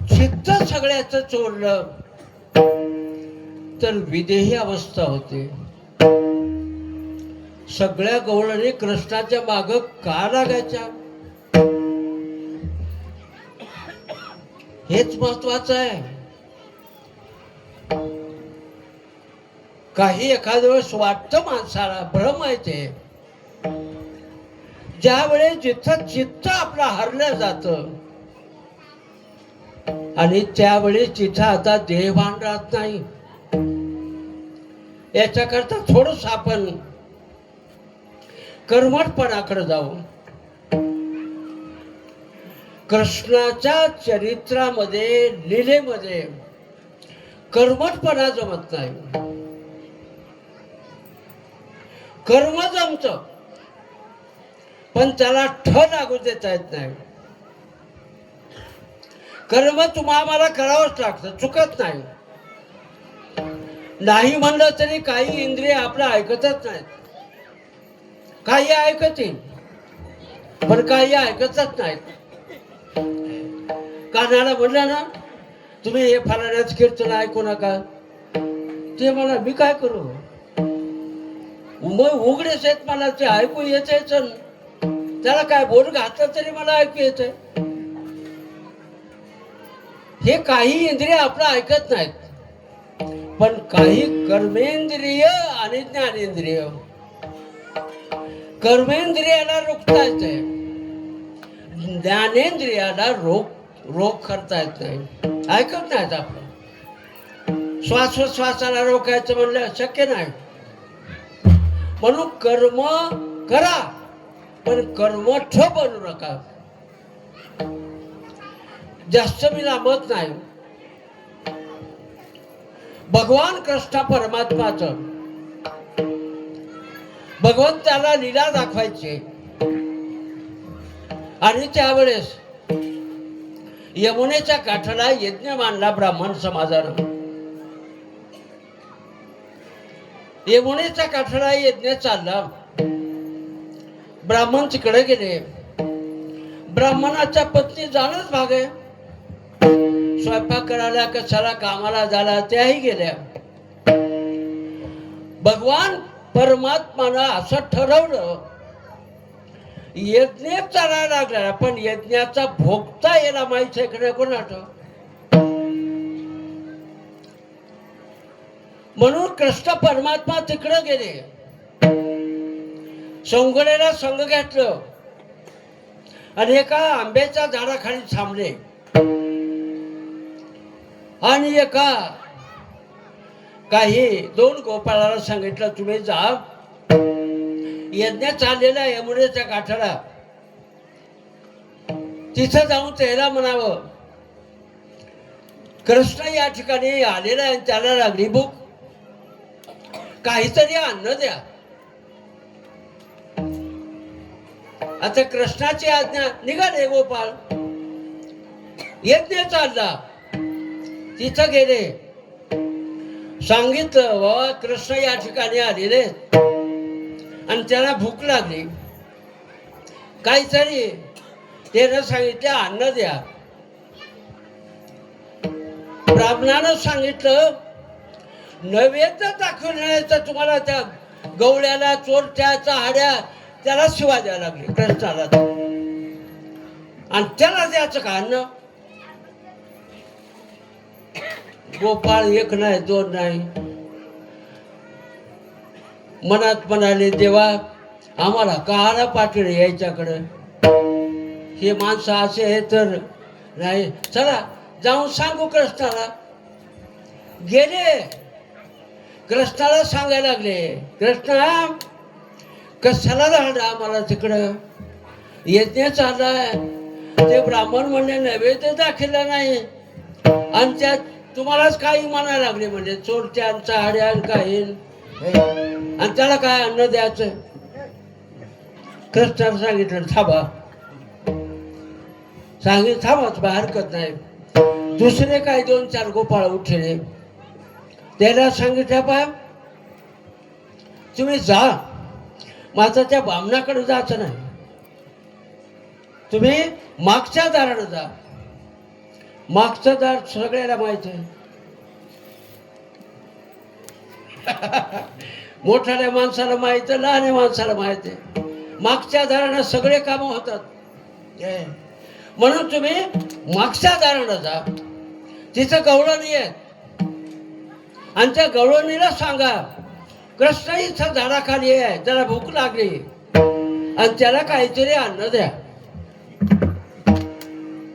चित्त सगळ्याचं चोरलं तर विदेही अवस्था होते. सगळ्या गवळणी कृष्णाच्या माग का लागायच्या हेच महत्वाचं आहे. काही एखाद्या वेळेस वाटतं माणसाला, भ्रम आहे ते. ज्यावेळेस जिथं चित्त आपलं हरलं जातं आणि त्यावेळेस तिथं आता देहभान राहत नाही. याच्याकरता थोडंसं आपण कर्मठपणाकडे जाऊ. कृष्णाच्या चरित्रामध्ये, लीलेमध्ये कर्मठपणा जमत नाही. कर्म जमत पण त्याला लागू देता येत नाही. कर्म तुम्हाला करावंच लागतं, चुकत नाही. नाही म्हणलं तरी काही इंद्रिय आपलं ऐकतच नाहीत. काही ऐकतील पण काही ऐकतच नाहीत. कानाला म्हणलं ना तुम्ही हे फलाण्याच कीर्तन ऐकू नका, ते मला मी काय करू. मग उघडेच आहेत, मला ते ऐकू येतेच. त्याला काय बोल घातलं तरी मला ऐकू येते. हे काही इंद्रिय आपलं ऐकत नाहीत. पण काही कर्मेंद्रिय आणि ज्ञानेंद्रिय. कर्मेंद्रियाला रोखता येते, ज्ञानेंद्रियाला रोख करता येत नाही. ऐकत नाहीत आपलं. श्वासोश्वासाला रोखायचं म्हणलं शक्य नाही. म्हणून कर्म करा पण कर्मठ बनू नका. जास्त मी लांबत नाही. भगवान कृष्ण परमात्माचं भगवंताला लीला दाखवायची. आणि त्यावेळेस यमुनेच्या काठाला यज्ञ मांडला ब्राह्मण समाजानं. यमुनेच्या काठाला यज्ञ चालला. ब्राह्मण तिकडे गेले. ब्राह्मणाच्या पत्नी जाणंच भाग आहे. स्वयंपाक करायला कशाला कामाला झाला त्याही गेल्या. भगवान परमात्मानं असं ठरवलं यज्ञ चालायला लागला पण यज्ञाचा भोगता याला माहिती आहे का कोणाचं. म्हणून कृष्ण परमात्मा तिकडे गेले. संगोड्याला संग घेतलं आणि एका आंब्याच्या झाडाखाली थांबले. आणि एका काही 2 गोपाळाला सांगितलं तुम्ही जा यज्ञ चाललेला यमुनेच्या काठाला, तिथं जाऊन त्याला म्हणावं कृष्ण या ठिकाणी आलेला आहे, त्याला लागली भूक, काहीतरी अन्न द्या. आता कृष्णाची आज्ञा, निघाले गोपाळ. यज्ञ चालला. तिथं गेले. सांगितलं बाबा कृष्ण या ठिकाणी आलेले आणि त्याला भूक लागली, काहीतरी त्यानं सांगितलं अन्न द्या. ब्राह्मणानं सांगितलं नैवेद्य दाखवण्याचं तुम्हाला त्या गवळ्याला, चोरट्याचा, हाड्या त्याला शिवा द्यायला लागले कृष्णाला. आणि त्याला द्यायचं का अन्न. गोपाळ 1 नाही 2 नाही मनात म्हणाले देवा आम्हाला काळा पाठवले याच्याकडं. हे माणसं असे आहे तर नाही, चला जाऊन सांगू कृष्णाला. गेले. कृष्णाला सांगायला लागले कृष्णा कशाला राहणार आम्हाला तिकडं, यज्ञ चाललाय. ते ब्राह्मण म्हणले नैवेद्य दाखवला नाही आणि त्या तुम्हालाच काही म्हणायला लागले म्हणजे चोरट्यांचा हाड्यान काही आणि त्याला काय अन्न द्यायचं. कृष्णाने सांगितलं थांबा, थांबाच बा, हरकत नाही. दुसरे काय 2-4 गोपाळ उठले, त्याला सांगितलं पा तुम्ही जा, माझं त्या बामणाकडे जायचं नाही, तुम्ही मागच्या दारानं जा. मागचं दार सगळ्याला माहित आहे. मोठ्या माणसाला माहित आहे, लहान माणसाला माहित आहे. मागच्या दारानं सगळे कामं होतात. म्हणून तुम्ही मागच्या दारानं जा, तिचं गवळणी आहे आणि त्या गवळणीला सांगा कृष्ण इथं झाडाखाली आहे, त्याला भूक लागली आणि त्याला काहीतरी अन्न द्या.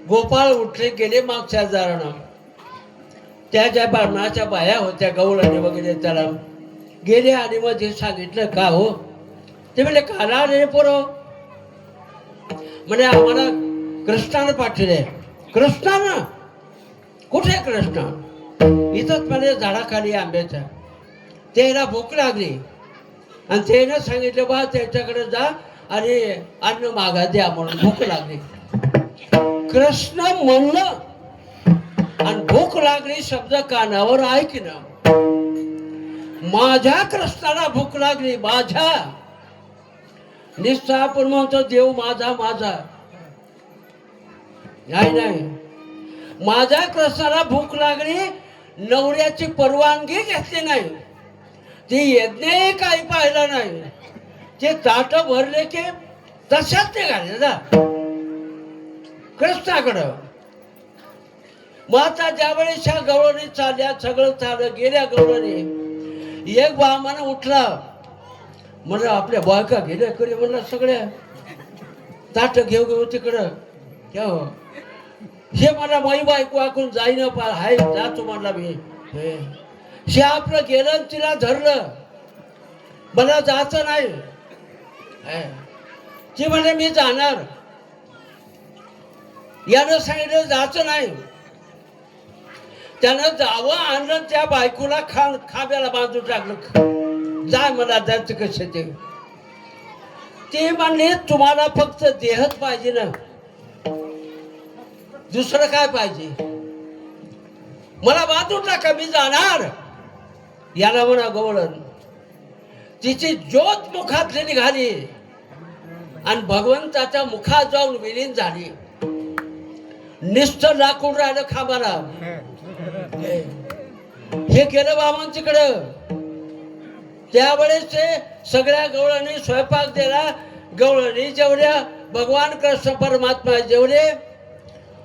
गोपाळ उठले, गेले मागच्या दारानं. त्या ज्या ब्राह्मणाच्या बाया होत्या गवळणी वगैरे त्याला गेले आणि मग ते सांगितलं का हो, ते म्हणजे काला आले पोरं, म्हणजे आम्हाला कृष्णानं पाठवले. कृष्णानं? कुठे कृष्ण? इथंच म्हणजे झाडाखाली आंब्याच्या. त्याला भूक लागली आणि त्यानं सांगितलं बा त्याच्याकडे जा आणि अन्न मागा द्या म्हणून, भूक लागली. कृष्ण म्हणलं आणि भूक लागली शब्द कानावर ऐकणं. माझ्या कृष्णाला भूक लागली, माझ्या. निश्चय आपण म्हणतो देव माझा माझा, नाही. माझ्या कृष्णाला भूक लागली, नवऱ्याची परवानगी घेतली नाही, ती यज्ञही काही पाहिला नाही, ते ताट भरले की तशाच ते घाले जा कृष्णाकडं. मग आता ज्यावेळेस ह्या गवळणी चालल्या, सगळं चाललं, गेल्या गवळणी. एक ब्राह्मण उठला, म्हणलं आपल्या बायका गेल्या करे, म्हणलं सगळ्या ताट घेऊ तिकडं. हे मला माई बायको ऐकून जाईन पा, हाय जातो म्हणला मी. हे आपलं गेलं, तिला धरलं, मला जायचं नाही. ती म्हणे मी जाणार. यानं सांगितलं जायचं नाही. त्यानं जावं आणलं, त्या बायकोला खाब्याला बांधून टाकलं. जाय मला जायचं कसं ते म्हणले तुम्हाला फक्त देहच पाहिजे ना, दुसरं काय पाहिजे? मला बांधून टाका, मी जाणार. याला म्हणा गवळण. तिची ज्योत मुखातली निघाली आणि भगवंताच्या मुखात जाऊन विलीन झाली. निष्ठ लाकूड राहिलं खांबाला. हे केलं बामण तिकडं. त्यावेळेस ते सगळ्या गवळणी स्वयंपाक दिला. गवळणी जेवढ्या, भगवान कृष्ण परमात्मा जेवढे,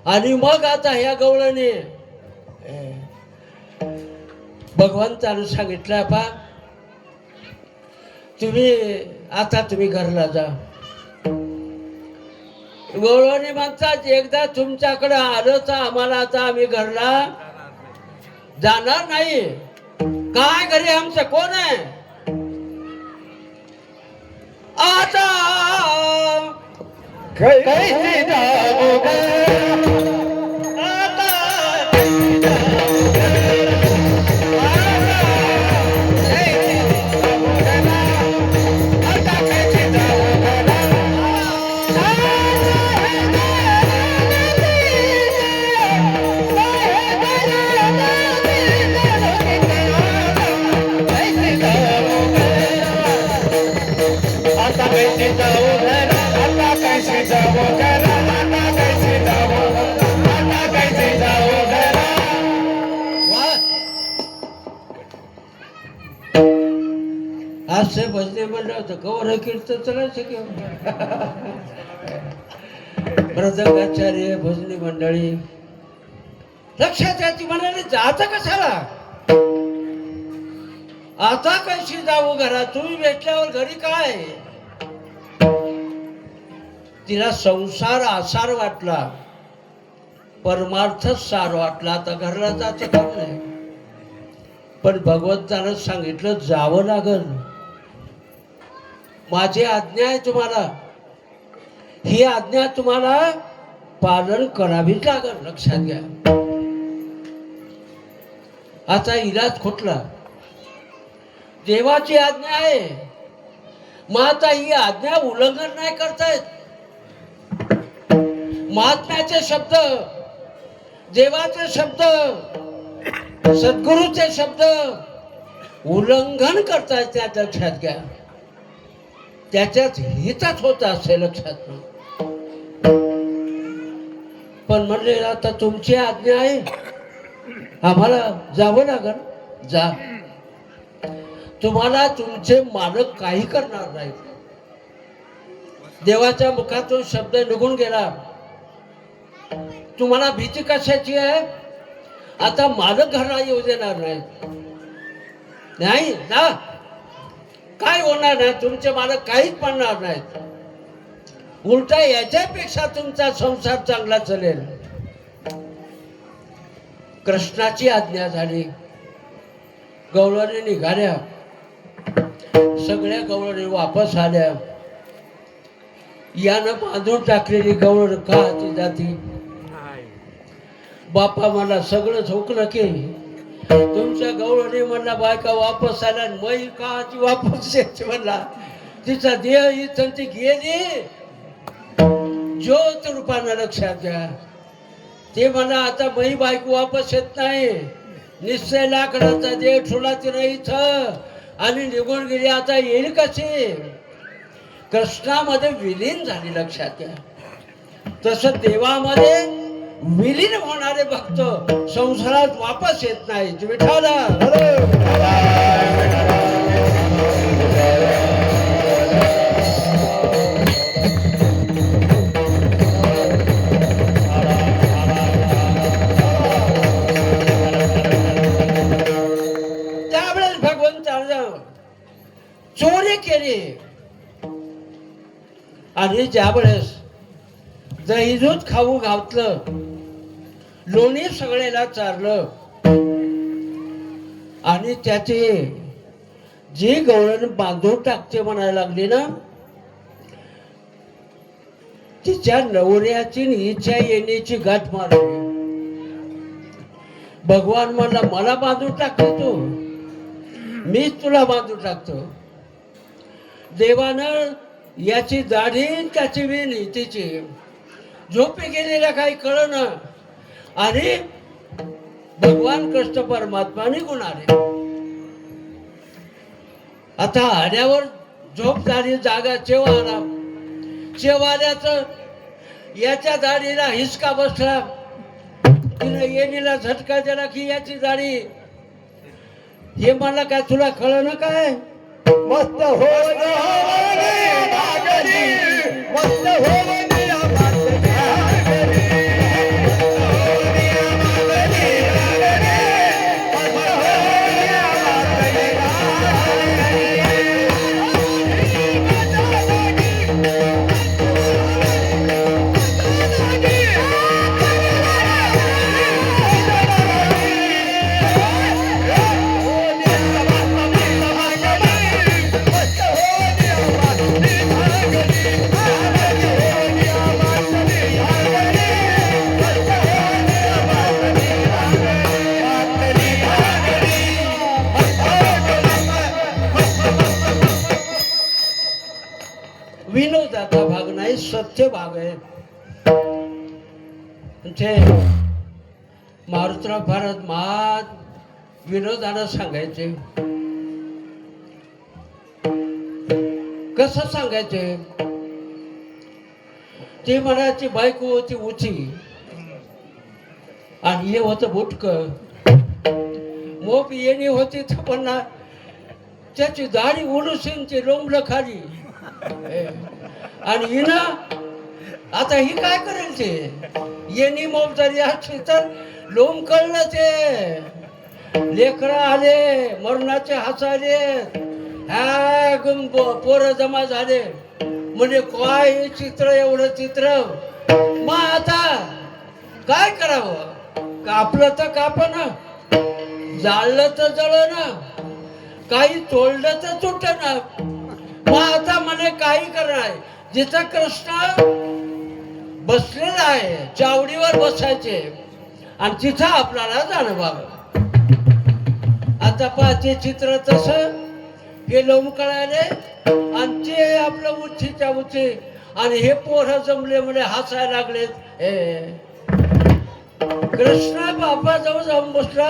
आणि मग आता ह्या गवळणी भगवंतानं सांगितलं पा तुम्ही घरला जा. गवळणी म्हणतात एकदा तुमच्याकडे आलं तर आम्हाला आता आम्ही घरला जाणार नाही. काय घरी आमचं कोण आहे? आता कैसे जाओगे, आज से भजने म्हणलं होतं कवर कीर्तन चलायचं. मृदंगाचार्य भजनी मंडळी लक्षात याची म्हणाली जाता कशाला? आता कशी जाऊ घरात? तुम्ही भेटल्यावर घरी काय? तिला संसार आसार वाटला, परमार्थ सार वाटला. आता घरला जायचं काम नाही. पण भगवंतानं सांगितलं जावं लागल. माझी आज्ञा आहे तुम्हाला, ही आज्ञा तुम्हाला पालन करावीच लागल. लक्षात घ्या. आता इलाज खुटला. देवाची आज्ञा आहे, मग आता ही आज्ञा उल्लंघन नाही करतायत. महात्म्याचे शब्द, देवाचे शब्द, सद्गुरूचे शब्द उल्लंघन करतायत, त्या लक्षात घ्या. त्याच्याच हितच होत असे लक्षात घ्या. पण म्हणले आता तुमची आज्ञा आहे, आम्हाला जावं लागल. जा, तुम्हाला तुमचे मालक काही करणार नाहीत. देवाच्या मुखातून शब्द निघून गेला. तुम्हाला भीती कशाची आहे? आता मालक घरला येऊ देणार नाहीत. नाही ना, काय होणार नाही, तुमचे मालक काहीच म्हणणार नाहीत. उलटा याच्यापेक्षा तुमचा संसार चांगला चालेल. कृष्णाची आज्ञा झाली. गवळणी निघाल्या, सगळ्या गवळणी वापस आल्या. यानं बांधून टाकलेली गवळ काची जाती. बापा मला सगळं झोकलं की तुमच्या गवळणी म्हणला बायका वापस आल्या, मै काची वापस यायची म्हणला. तिचा देह इथं ती गेली ज्योत रूपानं, लक्षात घ्या. ते म्हणा आता मै बायको वापस येत नाही. निश्चय लाकडाचा देह ठेवला तिनं इथं आणि निघून गेली. आता येईल कशी? कृष्णामध्ये विलीन झाली, लक्षात घ्या. तसं देवामध्ये विलीन होणारे भक्त संसारात वापस येत नाहीत. विठाला त्यावेळेस भगवंतानं चोरी केली आणि ज्यावेळेस दही दूध खाऊ घातलं, लोणी सगळ्याला चारलं आणि त्याचे जी गवळण बांधून टाकते म्हणायला लागली ना, तिच्या नवऱ्याची इच्छा येण्याची गाठ मारली. भगवान म्हणला मला बांधून टाकतो तू, मीच तुला बांधून टाकतो. देवानं याची दाढी त्याची वेणी तिची झोपे गेलेल्या काही कळना आणि भगवान कृष्ण परमात्मा निघून आले. आता आल्यावर झोप झाली, जागा चेवा आला. चेवाल्याच याच्या दाढीला हिसका बसला. तिने येणीला झटका दिला की याची दाढी. हे मला काय तुला कळलं काय? मस्त हो मस्त हो विनोदाचा भाग नाही, सत्य भाग आहे. म्हणजे मारुतराव भारत महान विनोदानं सांगायचे. कसं सांगायचे? ते म्हणायची बायको होती उची आणि हे होतं बुटक. मोप येणी होती पण त्याची दाढी उलूसून ते लोंबलं खाली. आणि हिना आता ही काय करेल? ते येणी मोप जरी असली तर लोम कळलं. ते लेकरं आले, मरणाचे हसाले, पोरं जमा झाले. म्हणजे काय हे चित्र, एवढं चित्र. मग आता काय करावं? कापलं तर कापणं, जाळलं तर जळणं, काही तोडलं तर तुटणं. मग आता म्हणे काही करणार. जिथं कृष्ण बसलेला आहे चावडीवर बसायचे आणि तिथं आपल्याला जाणं. बाबा आता पाहते चित्र तसं हे लोमकळाले आणि ते आपलं उच्चीच्या उच्ची आणि हे पोरं जमले म्हणजे हसायला लागले. कृष्णा बापाजवळ जाऊन बसला.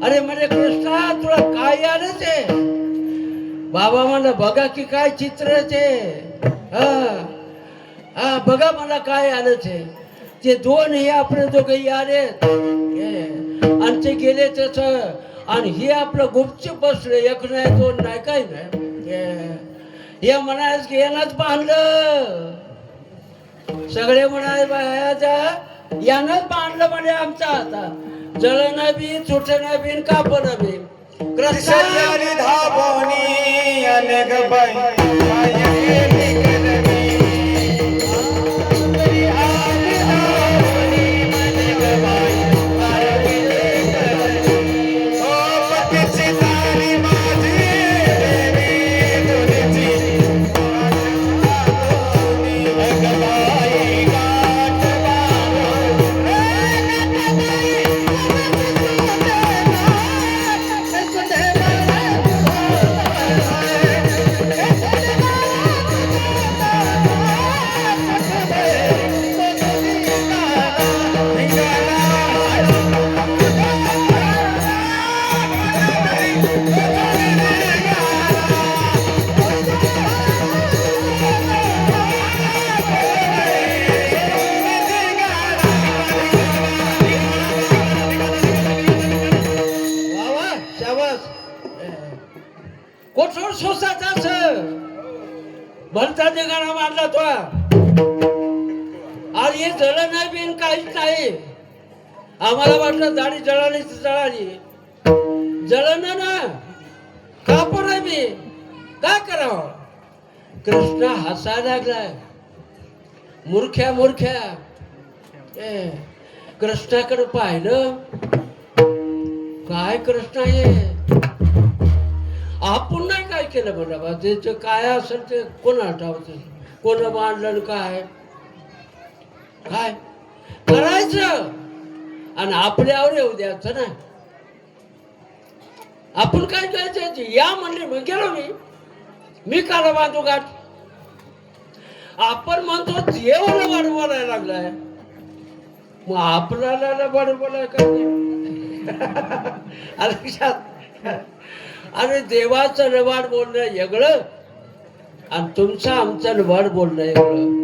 अरे म्हणजे कृष्णा तुला काय आलं ते? बाबा म्हणलं बघा की काय चित्र ते. हा बघा मला काय आलं ते दोन हे आपले दोघे आले आणि ते गेले तस आणि हे आपलं गुपचूप बसले. एक नाही दोन नाही काय नाही. हे म्हणायच यानंच बांधलं. सगळे म्हणायचा यानंच बांधलं म्हणे आमचा आता जळण बी चुटण बी कापण बी. कृष्ण कोठोर सोसाचा भलता गाणं मांडला तो. आज हे जळ नाही बिन काहीच नाही. आम्हाला वाटलं दाढी जळाली जळाली जळण ना काप नाही बी काय करावं. कृष्ण हसायला लागलाय. मूर्ख्या मूर्ख्या कृष्णाकडे पाहिलं. काय कृष्ण आहे आपण नाही काय केलं बघा. ते काय असेल ते कोण आठवत कोण मांडलं काय काय करायचं आणि आपल्यावर येऊ द्यायचं ना. आपण काय करायचं या म्हणले मग गेलो मी काला बांधू गाठ. आपण म्हणतो देवाला वाढ बोलायला लागलाय मग आपल्याला वाढ बोलाय काय. अरे देवाचं लबाड बोलणं वेगळं आणि तुमचं आमचं लबाड बोलणं वेगळं.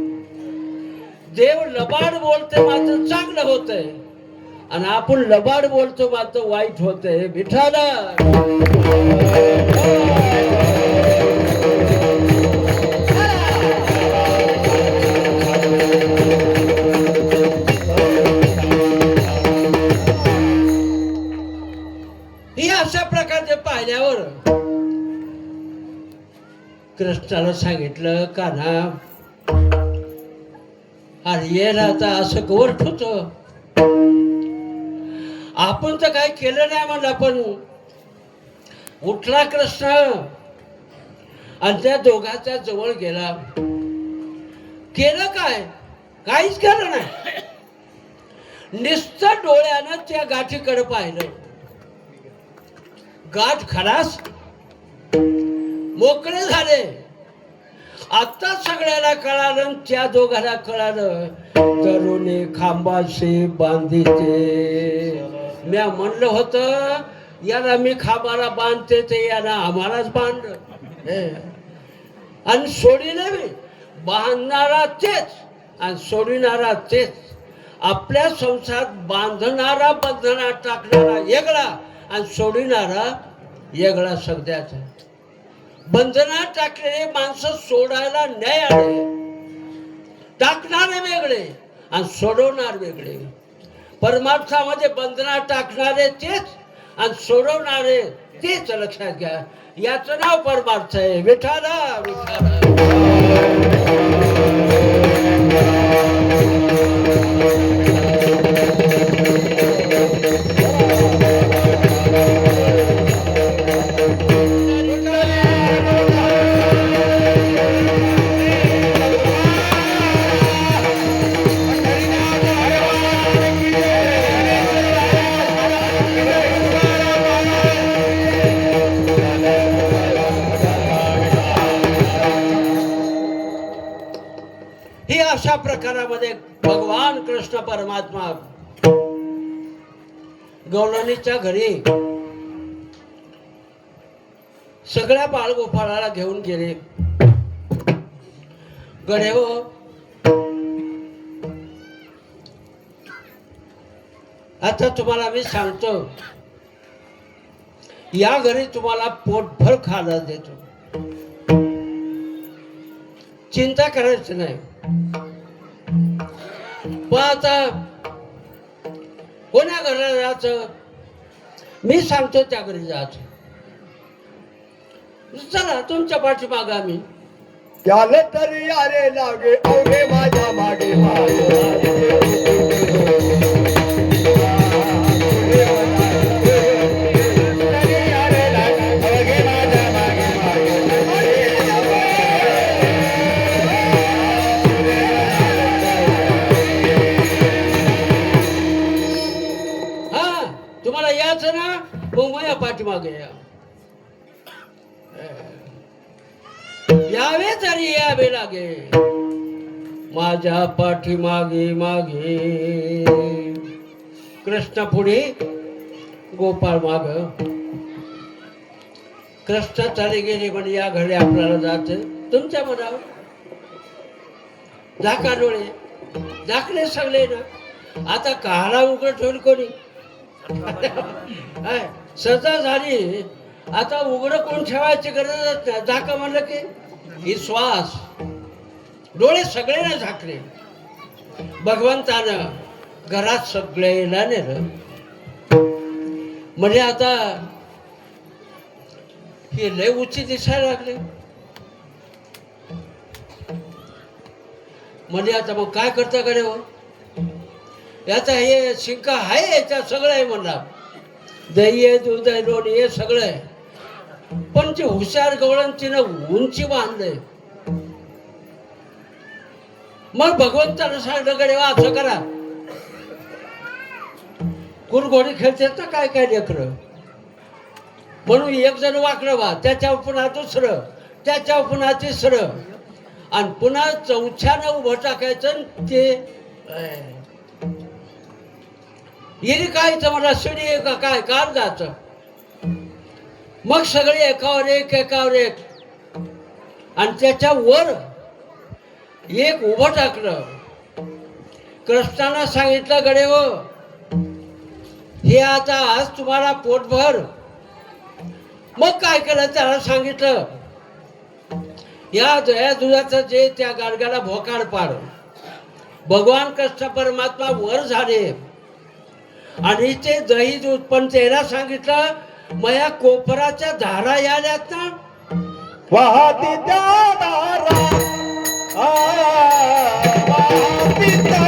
देव लबाड बोलते मात्र चांगलं होतंय आणि आपण लबाड बोलतो मात्र वाईट होतंय. विठाला ही अशा प्रकारचे पाहिल्यावर कृष्णाला सांगितलं कान्हा अरे येला आता असं गोष्ट होत. आपण तर काही केलं नाही म्हणलं. पण उठला कृष्ण आणि त्या दोघांच्या जवळ गेला. केलं काय? काहीच केलं नाही. नुसतं डोळ्यानं त्या गाठीकडे पाहिलं. गाठ खलास मोकळे झाले. आता सगळ्याला कळालं त्या दोघांना कळालं तरुणे खांबाशी बांधीते. मी म्हणलं होतं याला मी खांबाला बांधते ते याला आम्हालाच बांधलं आणि सोडीला मी बांधणारा तेच आणि सोडणारा तेच. आपल्या संसारात बांधणारा बंधनात टाकणारा वेगळा आणि सोडणारा वेगळा. सगळ्याचा बंधनात टाकलेले माणसं सोडायला नाही आले. टाकणारे वेगळे आणि सोडवणार वेगळे. परमार्थामध्ये बंधनात टाकणारे तेच आणि सोडवणारे तेच लक्षात घ्या. याचं नाव परमार्थ आहे. विठाला विठाला ही अशा प्रकारामध्ये भगवान कृष्ण परमात्मा गवळणीच्या घरी सगळ्या बाळगोपाळाला घेऊन गेले. गडे हो, आता तुम्हाला मी सांगतो, या घरी तुम्हाला पोटभर खायला देतो, चिंता करायची नाही. पण आता कोण्या घराला जायचं, मी सांगतो त्या घरी जायचं. चला तुमच्या पाठीमागे आम्ही. त्याला तरी यारे लागे अवघे माझ्या मागे हा, तुम्हाला यायचं ना, मग माझ्या पाठीमागे या. यावे तरी यावे लागे माझ्या पाठीमागे मागे. कृष्ण पुढे, गोपाळ माग. कृष्ण चाले गेले म्हणजे या घरी आपल्याला जायचं. तुमच्या मनावर झाका डोळे झाकले सगळे ना. आता काळा उघड ठेवली कोणी? सजा झाली, आता उघड कोण ठेवायची गरजच नाही. झाका म्हणलं की ही श्वास, डोळे सगळ्यांना झाकले. भगवंतानं घरात सगळ्याला नेलं. म्हणजे आता हे लय उंची दिसायला लागले. म्हणजे आता मग काय करता कडे हो, याचा हे शिंका आहे, याच्या सगळं आहे म्हणला. दही आहे, दूध आहे, लोणी हे सगळं आहे. पण ते हुशार गवळणची ना उंची बांधले. मग भगवंतानं सांगितलं कडे असं करा. कुरघोडी खेळतात ना काय काय लेकरं, म्हणून एक जण वाकडं व्हा, त्याच्यावर पुन्हा दुसरं, त्याच्यावर पुन्हा तिसरं, आणि पुन्हा चौथ्यानं उभं टाकायचं. ते येणे काय मला शिडी का काय कार जायचं. मग सगळे एकावर एक एकावर एक, आणि त्याच्यावर एक उभं टाकलं. कृष्णानं सांगितलं गडे हो, हे आता आज तुम्हाला पोटभर. मग काय केलं त्याला सांगितलं, या दया दुधाचं जे त्या गाडग्याला भोकाड पाड. भगवान कृष्ण परमात्मा वर झाले आणि ते दही दूध, पण त्याला सांगितलं मया कोपराच्या धारा याल्यात ना, वाहती त्या धारा, वाहती त्या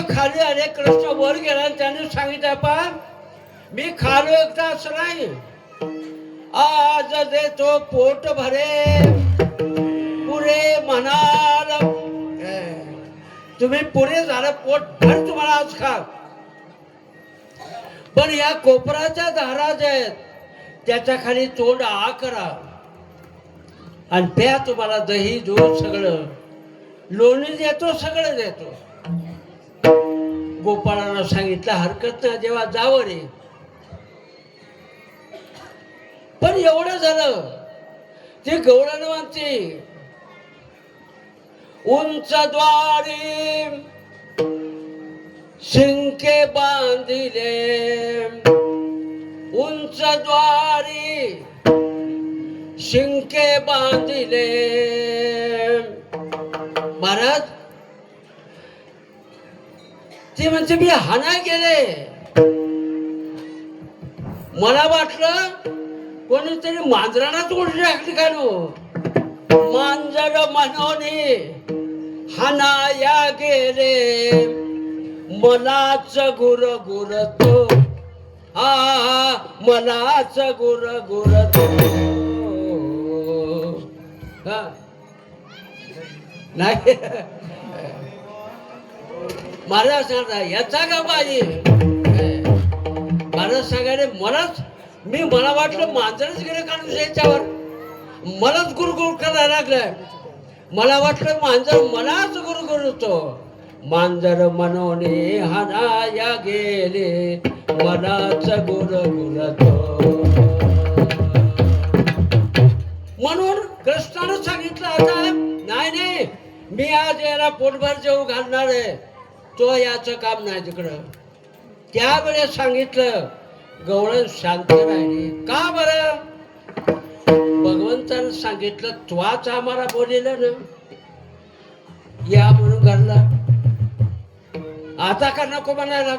खाली आले. कृष्ण वर गेला आणि त्याने सांगितलं, पा मी खालो एकदा असं नाही, आज देतो पोट भरे पुरे म्हणाल. तुम्ही पुरे झालं, पोट भर तुम्हाला आज खा. पण या कोपराच्या धारा ज्या आहेत त्याच्या खाली तोंड आ करा आणि प्या. तुम्हाला दही दूध सगळं, लोणी देतो, सगळं देतो. गोपाळानं सांगितलं हरकत नाही, जेव्हा जावं रे. पण एवढं झालं, ते गवळण म्हणते उंच द्वारी शिंके बांधिले, उंच द्वारी शिंके बांधिले, महाराज ते म्हणजे मी हाना गेले. मला वाटलं कोणीतरी मांजरालाच उलटी टाकली का नो. मांजर मनोने हानाया गेले मलाच गुर गुरतो. हा मलाच गुर गुरतो. हा नाही महाराज सांगता याचा का बाई. महाराज सांगायला मला वाटलं मांजरच गेलं काढून याच्यावर. मलाच गुरगुर करायला लागलाय. मला वाटलं मांजर मलाच गुरगुर होतो. मांजर मनोने हानाया गेले मलाच गुरगुरतो. म्हणून कृष्णानं सांगितलं आता नाही मी आज याला पोटभर जेवू घालणार आहे. तो याचं काम नाही तिकडं. त्यावेळेस सांगितलं गवळण शांत राहिली. का बरं. भगवंतानं सांगितलं त्वाच आम्हाला बोलिलं ना या म्हणून घालला. आता का नको म्हणायला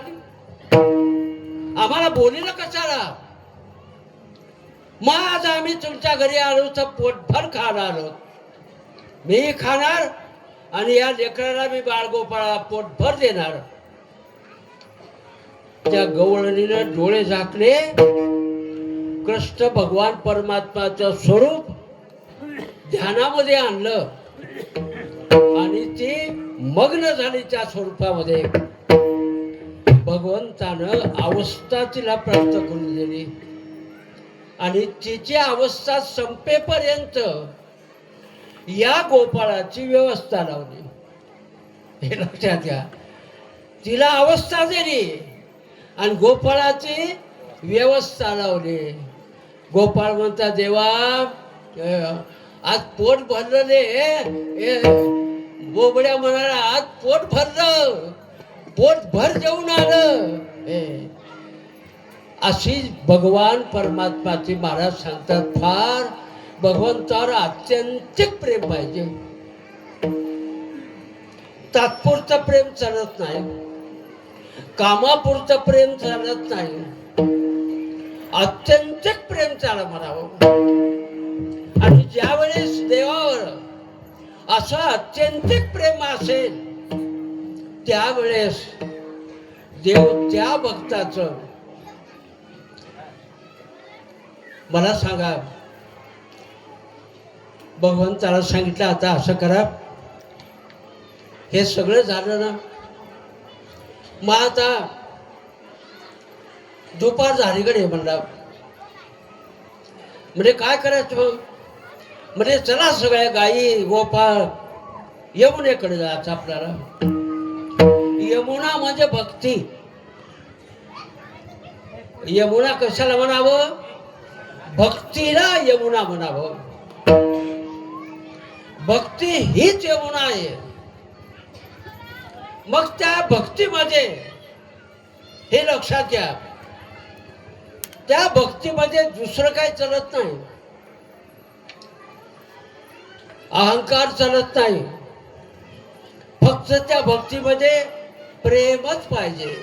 आम्हाला बोलिलं कशाला. मग आज आम्ही तुमच्या घरी आलो तर पोटभर खायला आलो. मी खाणार आणि या लेकराला मी बाळगोपाळा पोटभर देणार. त्या गवळणीनं डोळे झाकले. कृष्ण भगवान परमात्माचं स्वरूप ध्यानामध्ये आणलं आणि ती मग्न झाली त्या स्वरूपामध्ये. भगवंतानं अवस्था तिला प्राप्त करून दिली आणि तिची अवस्था संपेपर्यंत या गोपाळाची व्यवस्था लावली. हे लक्षात घ्या. तिला अवस्था दिली आणि गोपाळाची व्यवस्था लावली. गोपाळ म्हणता देवा आज पोट भरलं रे. बोबड्या म्हणाला आज पोट भरलं. पोट भर जेवून आलं. अशी भगवान परमात्माची महाराज सांगतात फार भगवंतावर आत्यंतिक प्रेम पाहिजे. तात्पुरतं प्रेम चालत नाही. कामापुरतं प्रेम चालत नाही. आत्यंतिक प्रेम चाला म्हणावं. आणि ज्या वेळेस देवावर असं आत्यंतिक प्रेम असेल त्यावेळेस देव त्या भक्ताचं मला सांगा. भगवंताला सांगितलं आता असं करा. हे सगळं झालं ना मग आता दुपार झाली कडे म्हणला. म्हणजे काय करायचं मग. म्हणजे चला सगळ्या गायी गोपाळ यमुनेकडे जायचं आपल्याला. यमुना म्हणजे भक्ती. यमुना कशाला म्हणावं. भक्तीला यमुना म्हणावं. भक्ती हीच यमुना आहे. मग त्या भक्तीमध्ये हे लक्षात घ्या त्या भक्तीमध्ये दुसरं काही चालत नाही. अहंकार चालत नाही. फक्त त्या भक्तीमध्ये प्रेमच पाहिजे.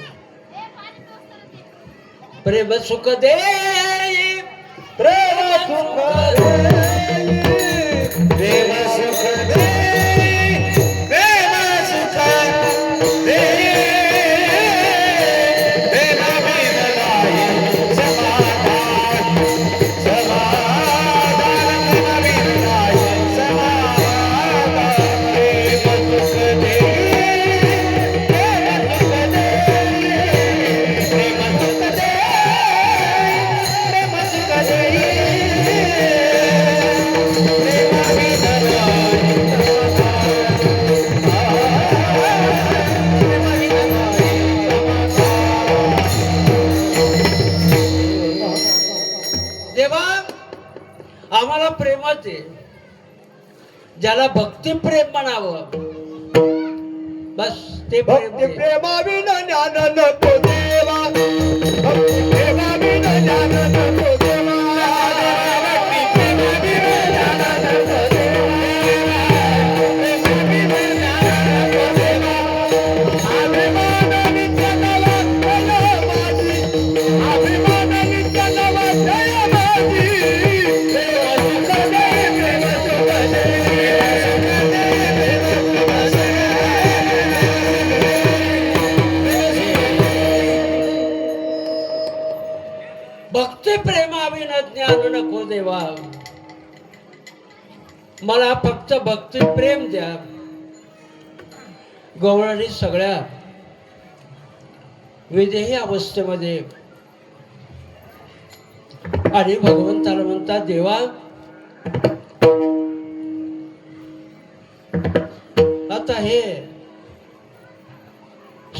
प्रेम सुख दे प्रेम सुख दे प्रेम सुख दे प्रेम सुख दे प्रेम बिन नाही समाधान समाधान प्रेम बिन नाही समाधान प्रेम सुख दे प्रेम सुख दे प्रेम सुख दे प्रेम सुख दे देवा आम्हाला प्रेमच आहे. ज्याला भक्ती प्रेम म्हणावं बस ते प्रेम भक्ती आहे. प्रेमाविना ज्ञान नको देवा भक्ती प्रेमाविना ज्ञान नको देवा भक्ती प्रेमाविना ज्ञान नको देवा प्रेमाविना मला फक्त भक्ती प्रेम द्या. गवळणी सगळ्या विदेही अवस्थेमध्ये आणि भगवंताला म्हणतात, देवा आता हे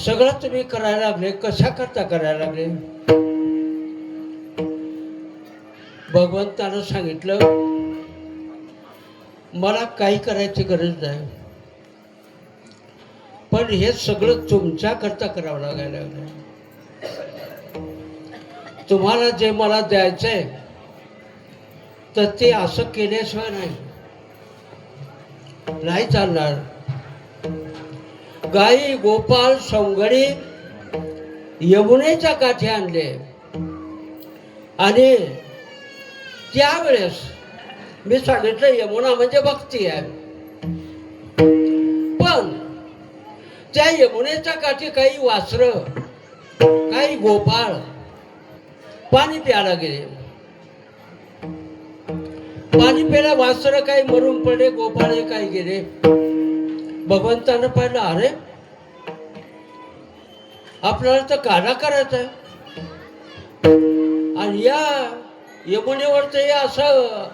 सगळं तुम्ही करायला लागले, कशा करता करायला लागले? भगवंतानं सांगितलं, मला काही करायची गरज नाही, पण हे सगळं तुमच्या करता करावं लागायला लागलं. तुम्हाला जे मला द्यायचंय तर ते असं केल्याशिवाय नाही चालणार. गाई गोपाळ सौंगडी यमुनेच्या काठी आणले आणि त्यावेळेस मी सांगितलं यमुना म्हणजे भक्ती आहे. पण त्या यमुनेच्या काठी काही वासरं, काही गोपाळ पाणी प्यायला गेले. पाणी प्यायला वासरं काही मरून पडले, गोपाळ काही गेले. भगवंतानं पाहिलं, अरे आपल्याला तर काढा करायचा आहे आणि या यमुनेवर ते असं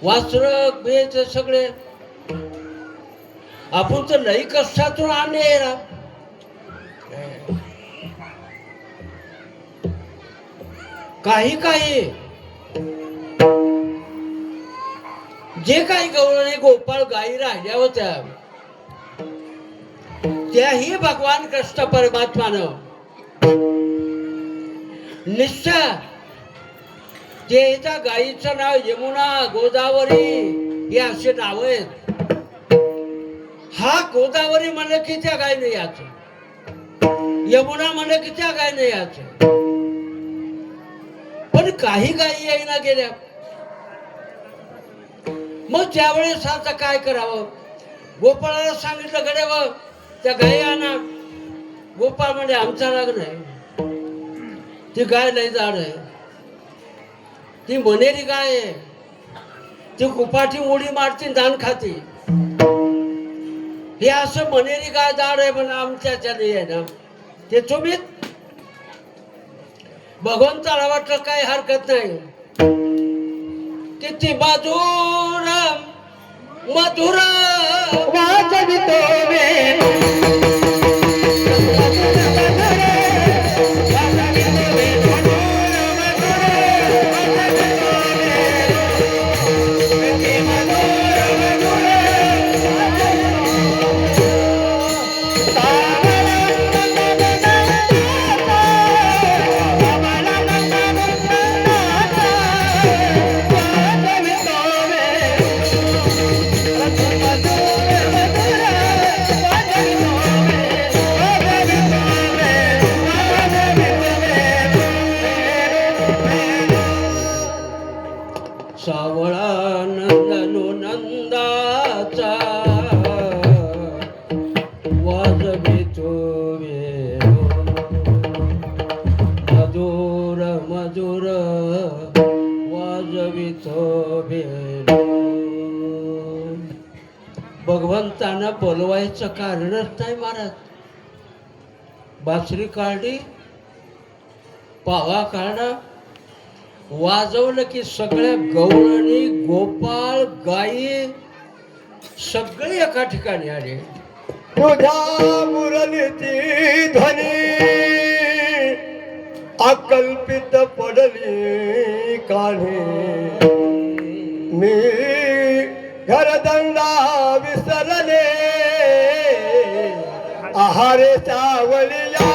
वासर बेच सगळे आपण तर लई कष्टातून आणले. काही काही जे काही गवळणी गोपाळ गायी राहिल्या होत्या त्याही भगवान कृष्ण परमात्मानं निश्चय त्या गायीचं नाव यमुना, गोदावरी हे असे नाव आहेत. हा गोदावरी म्हणलं की त्या गाय नाही याच, यमुना म्हणलं की त्या गाय नाही याच. पण काही गायी येईना गेल्या. मग त्यावेळेस आता काय करावं? गोपाळाला सांगितलं, गडे व त्या गायी आणा. गोपाळ म्हणजे आमचा राग नाही, ती गाय लई जाड आहे, ती मनेरी गाय आहे, ती कुपाठी उडी मारती, दान खाती. हे असं मनेरी गाय जाड आहे पण आमच्याच्या नाही आहे ना. ते तुम्ही भगवंताला वाटलं काही हरकत नाही. किती मधुर मधुर वाजवितो सावळा नंदनु नंदाचा वाजवितो वेणू, मधुर मधुर वाजवितो वेणू. भगवंतानं बोलवायचं कारणच नाही महाराज. बासरी काढली, पावा काढला, वाजवलं की सगळ्या गवळणी गोपाळ गायी सगळे एका ठिकाणी आले. तुझ्या मुरलीची ध्वनी अकल्पित पडली काढी. मी घरदंडा विसरले आहारे सावलिया.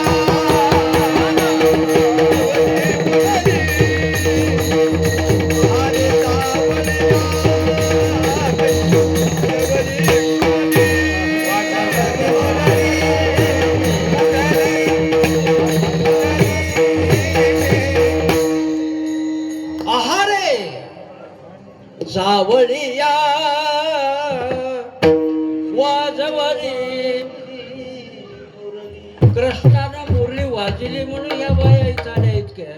सावळिया वाजवली. कृष्णानं मुरली वाजली म्हणून या बाया इथं आल्या इतक्या.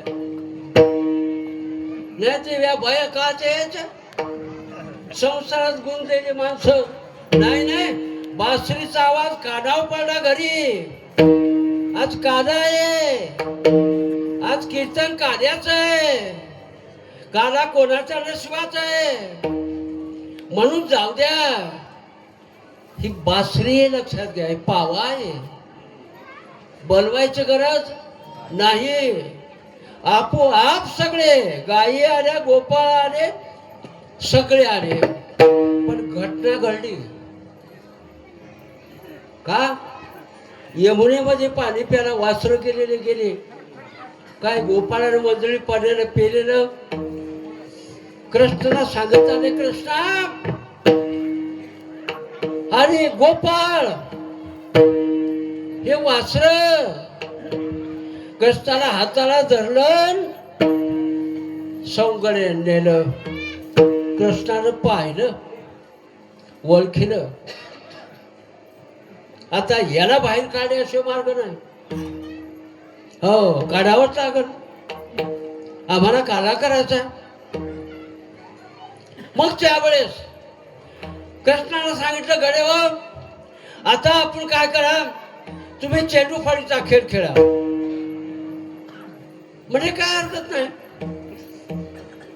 नाही ते या बाया काच यायच्या. संसारात गुंतलेली माणसं. नाही नाही, बासरीचा आवाज कानावर पडला घरी. आज काना आहे, आज कीर्तन कार्याचं आहे. काना कोणाच्या नशिबाचा आहे. म्हणून जाऊ द्या, ही बासरी आहे, लक्षात घ्या. हे पावा आहे, बोलवायची गरज नाही. आपोआप सगळे गायी आल्या, गोपाळ आले, सगळे आले. पण घटना घडली का? यमुनेमध्ये पाणी प्यायला वासर केलेले गेले. काय गोपाळानं मंजळी पाण्यानं पेलेलं. कृष्णाला सांगत आले, कृष्णा अरे गोपाळ, हे वासर. कृष्णाला हाताला धरलं, सौंगडे नेलं. कृष्णानं पाहिलं, ओळखीलं. आता याला बाहेर काढण्याशिवाय मार्ग नाही. हो, काढावंच लागल. आम्हाला काला करायचा. मग त्यावेळेस कृष्णाला सांगितलं, गडे हो, आता आपण काय करा, तुम्ही चेंडू फाडीचा खेळ खेळा. म्हणजे काय हरकत नाही.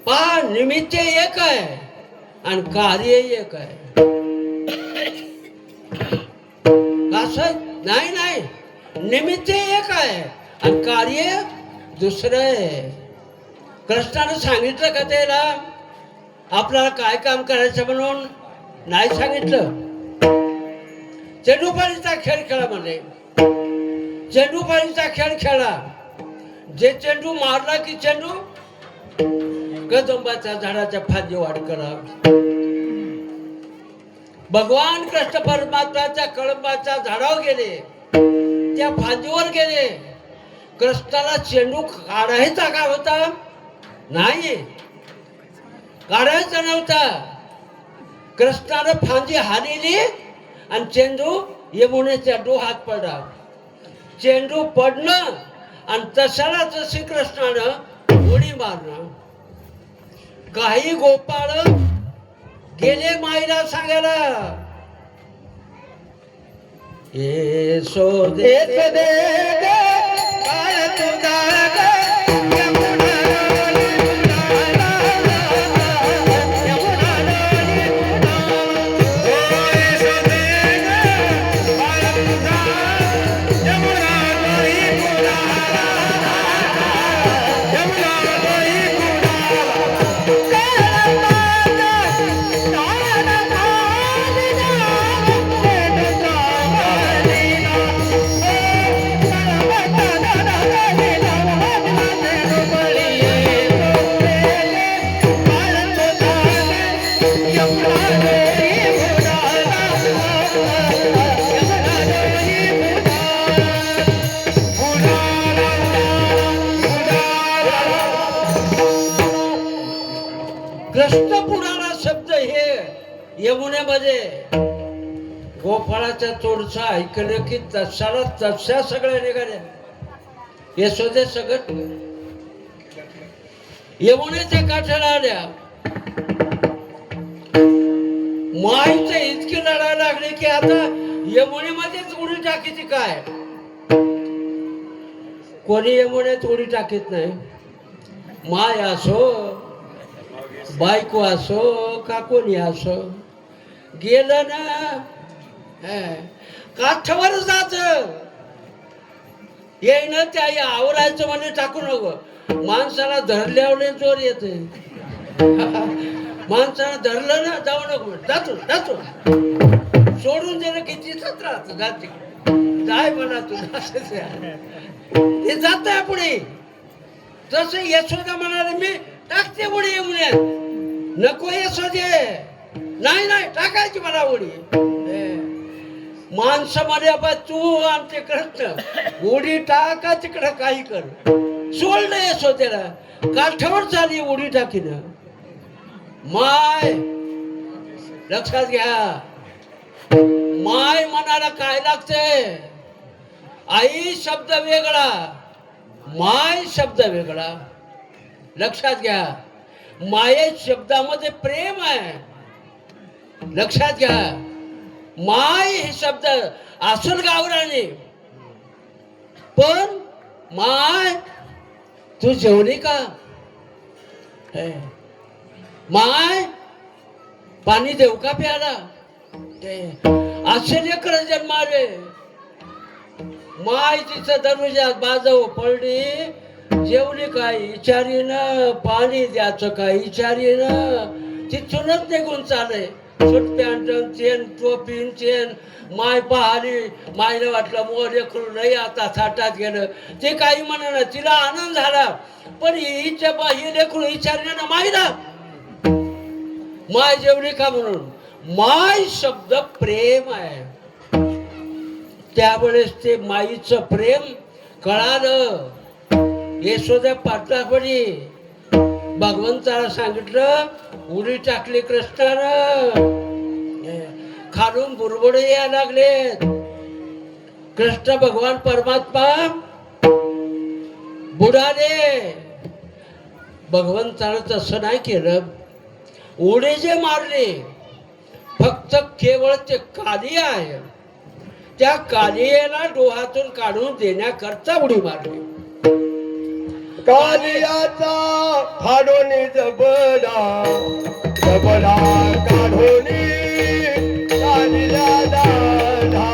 पण निमित्त एक आहे आणि कार्य एक आहे. असं नाही नाही, निमित्त एक आहे आणि कार्य दुसरं आहे. कृष्णानं सांगितलं का त्याला आपल्याला काय काम करायचं म्हणून? नाही सांगितलं. चेंडूपाळीचा खेळ खेळा म्हणले. चेंडूपाळीचा खेळ खेळा. जे चेंडू मारला की चेंडू कदंबाच्या झाडाच्या फांदी वाढ करा. भगवान कृष्ण परमात्म्याच्या कळंबाच्या झाडावर गेले, त्या फांदीवर गेले. कृष्णाला चेंडू काढायचा का होता? नाही, काढायचा नव्हता. कृष्णानं फांदी हाणली आणि चेंडू यमुनेच्या डोहात पडला. चेंडू पडणं आणि तशाला तशी कृष्णानं उडी मारणं. काही गोपाळ गेले माईला सांगायला, यशोदे कृष्ण पुराणा शब्द हे यमुनेमध्ये गोपाळाच्या तोडचं ऐकलं की तशाला तशा सगळ्या निघाल्या. यशोदे सगळं यमुनेच्या काठाला आल्या. माईचे इतकी लढायला लागले की आता यमुनेमध्येच उडी टाकीची काय? कोणी यमुनेत उडी टाकीत नाही. माय असो, बायको असो का कोणी असो, गेलं ना काठावर जात येईन त्या आवरायचं म्हणजे टाकू नको. माणसाला धरल्यावर जोर येते. माणसाला धरलं ना जाऊ नको, जातो जातो सोडून दिलं किती राहत जाते. काय म्हणा तुझा हे जात आहे पुढे. तसं यशोदा म्हणाले, मी टाकते उडी यमुनेत. नको यशोदे, नाही नाही टाकायची मला उडी. माणसं मध्ये तू आमचे कृष्ण उडी टाका तिकडं काही कर. सोडलं यशोदेला, काठावर झाली उडी टाकीन. माय लक्षात घ्या, माय म्हणाला काय लागते? आई शब्द वेगळा, माय शब्द वेगळा. लक्षात घ्या, माये शब्दामध्ये प्रेम आहे लक्षात घ्या, माय हे शब्द असून गावराने, पण माय तू जेवली का? हे. माय पाणी देऊ का प्याला? असे लेकर जन्माले. माय तिचं दरवाजात बाजव पडली, जेवली काय विचारीन, पाणी द्यायचं काय विचारीन, तिथूनच निघून चालय. सूट पॅन्ट चेन, टोपीन चेन. माय पाहिली, मायला वाटलं मोर लेकरू नाही आता थाटात गेलं. ते काही म्हणा, तिला आनंद झाला. पण हिच्या ही लेकरू विचारले ना मायला, माय जेवली का म्हणून. माय शब्द प्रेम आहे. त्यावेळेस ते माईचं प्रेम कळालं. यशोदा पाटलापणी भगवंताला सांगितलं, उडी टाकली कृष्णानं. खालून बुरबुडे यायला लागलेत. कृष्ण भगवान परमात्मा बुडाले. भगवंतानं तसं नाही केलं. उडी जे मारले, फक्त केवळ ते काली आहे, त्या कालियाला डोहातून काढून देण्याकरता उडी मारली. कालियाचा फाडोनी जबला, जबला काढोनी कालियाला धार.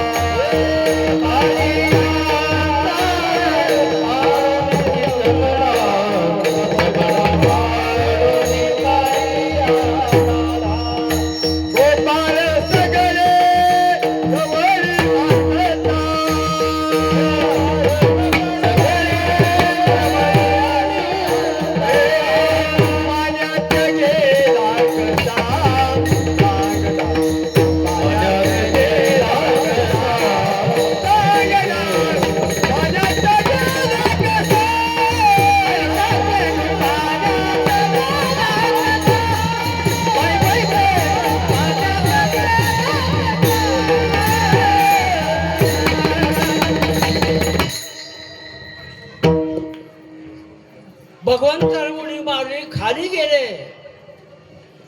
भगवंताला उडी मारली, खाली गेले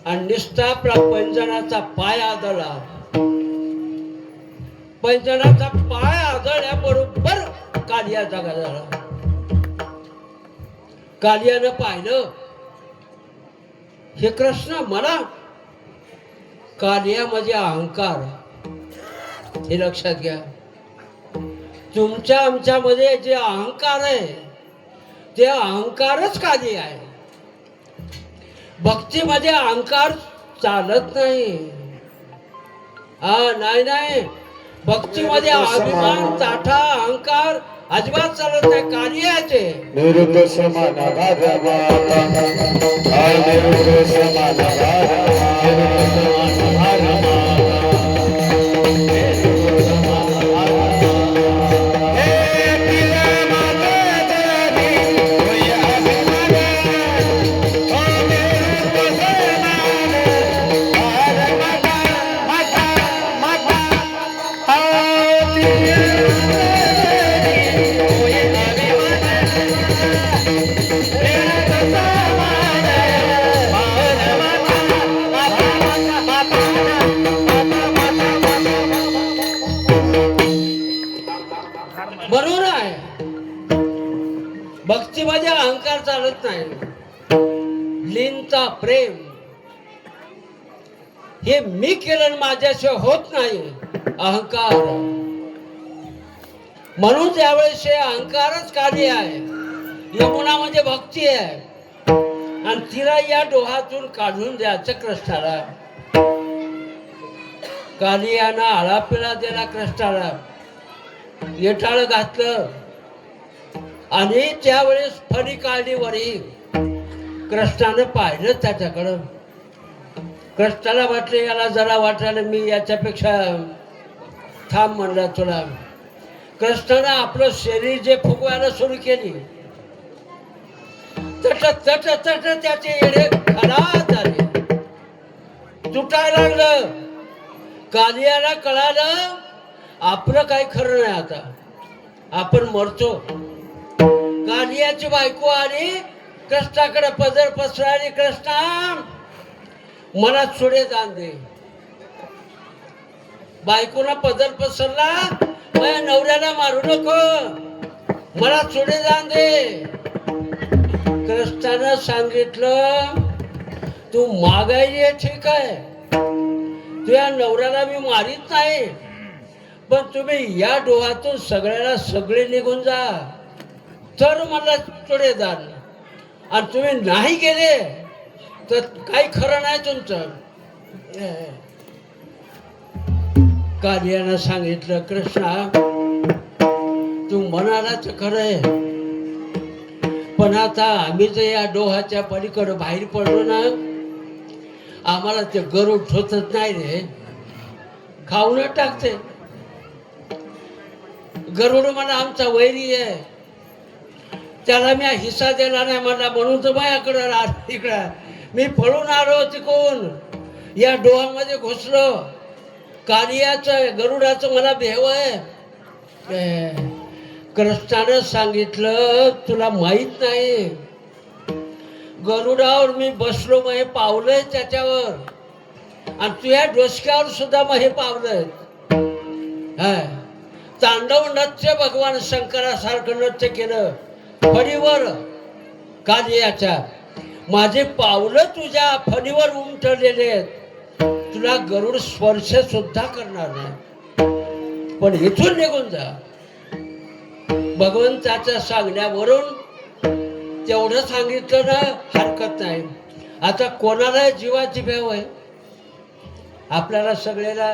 आणि निष्ठा पैंजणाचा पाय आदळला. पैंजणाचा पाय आदळल्याबरोबर कालिया जागा झाला. कालियानं पाहिलं, हे कृष्ण मला. कालियामध्ये अहंकार, हे लक्षात घ्या. तुमच्या आमच्यामध्ये जे अहंकार आहे, ते अहंकारच काली आहे. भक्तीमध्ये अहंकार चालत नाही. नाही नाही, भक्तीमध्ये अभिमान, ताठा, अहंकार अजिबात चालत नाही. कार्याचे निरुद्ध समान बरोबर आहे. भक्तीमध्ये अहंकार चालत नाही. लीनता प्रेम, हे मी केलं माझ्याशिवाय होत नाही. अहंकार, म्हणून त्यावेळेस हे अहंकारच कार्य आहे. यमुनामध्ये भक्ती आहे आणि तिला या डोहातून काढून द्यायचं कृष्णाला. कालियानं आळापिळा दिला कृष्णाला, येठाळ घातलं आणि त्यावेळेस फणी काढली वरी. कृष्णानं पाहिलं त्याच्याकडं. कृष्णाला वाटले, याला जरा वाटायला मी याच्यापेक्षा थांब म्हणला तुला. कृष्णानं आपलं शरीर जे फुगवायला सुरू केली, तट तट तट त्याचे येडे खराब झाले, तुटायला लागलं. कालियाला कळालं आपलं काही खरं नाही, आता आपण मरतो. कालियाची बायको आली, कृष्णाकडे पदर पसरली, कृष्णा मला चुडे दान दे. बायकोला पदर पसरला, माझ्या नवऱ्याला मारू नको, मला चुडे जाण दे. कृष्णानं सांगितलं, तू मागायली आहे ठीक आहे, तुझ्या नवऱ्याला मी मारीत नाही, पण तुम्ही या डोहातून सगळ्याला सगळे निघून जा तर मला चुडे जाण. आणि तुम्ही नाही गेले तर काही खरं नाही तुमचं. कालियानं सांगितलं, कृष्णा तू म्हणाला तर खरं आहे, पण आता आम्ही जर या डोहाच्या पलीकडं बाहेर पडलो ना, आम्हाला ते गरुड ठोचत नाही रे, खाऊन टाकते. गरुड मला आमचा वैरी आहे, त्याला मी हिस्सा दिला नाही मला, म्हणून तर माझ्याकडं इकडं मी पळून आलो तिकून, या डोहामध्ये घुसलो. कालियाचं गरुडाचं मला भेव आहे. कृष्णानं सांगितलं, तुला माहित नाही, गरुडावर मी बसलो, मग हे पावलंय त्याच्यावर, आणि तुझ्या डोसक्यावर सुद्धा मग हे पावलंय. तांडव नृत्य भगवान शंकरासारखं नृत्य केलं फणीवर कालियाच्या. माझे पावलं तुझ्या फणीवर उमटलेले आहेत, तुला गरुड स्पर्श सुद्धा करणार नाही, पण इथून निघून जा. भगवंताच्या सांगण्यावरून तेवढं सांगितलं ना, हरकत नाही. आता कोणाला जीवाची भेव आहे, आपल्याला सगळ्याला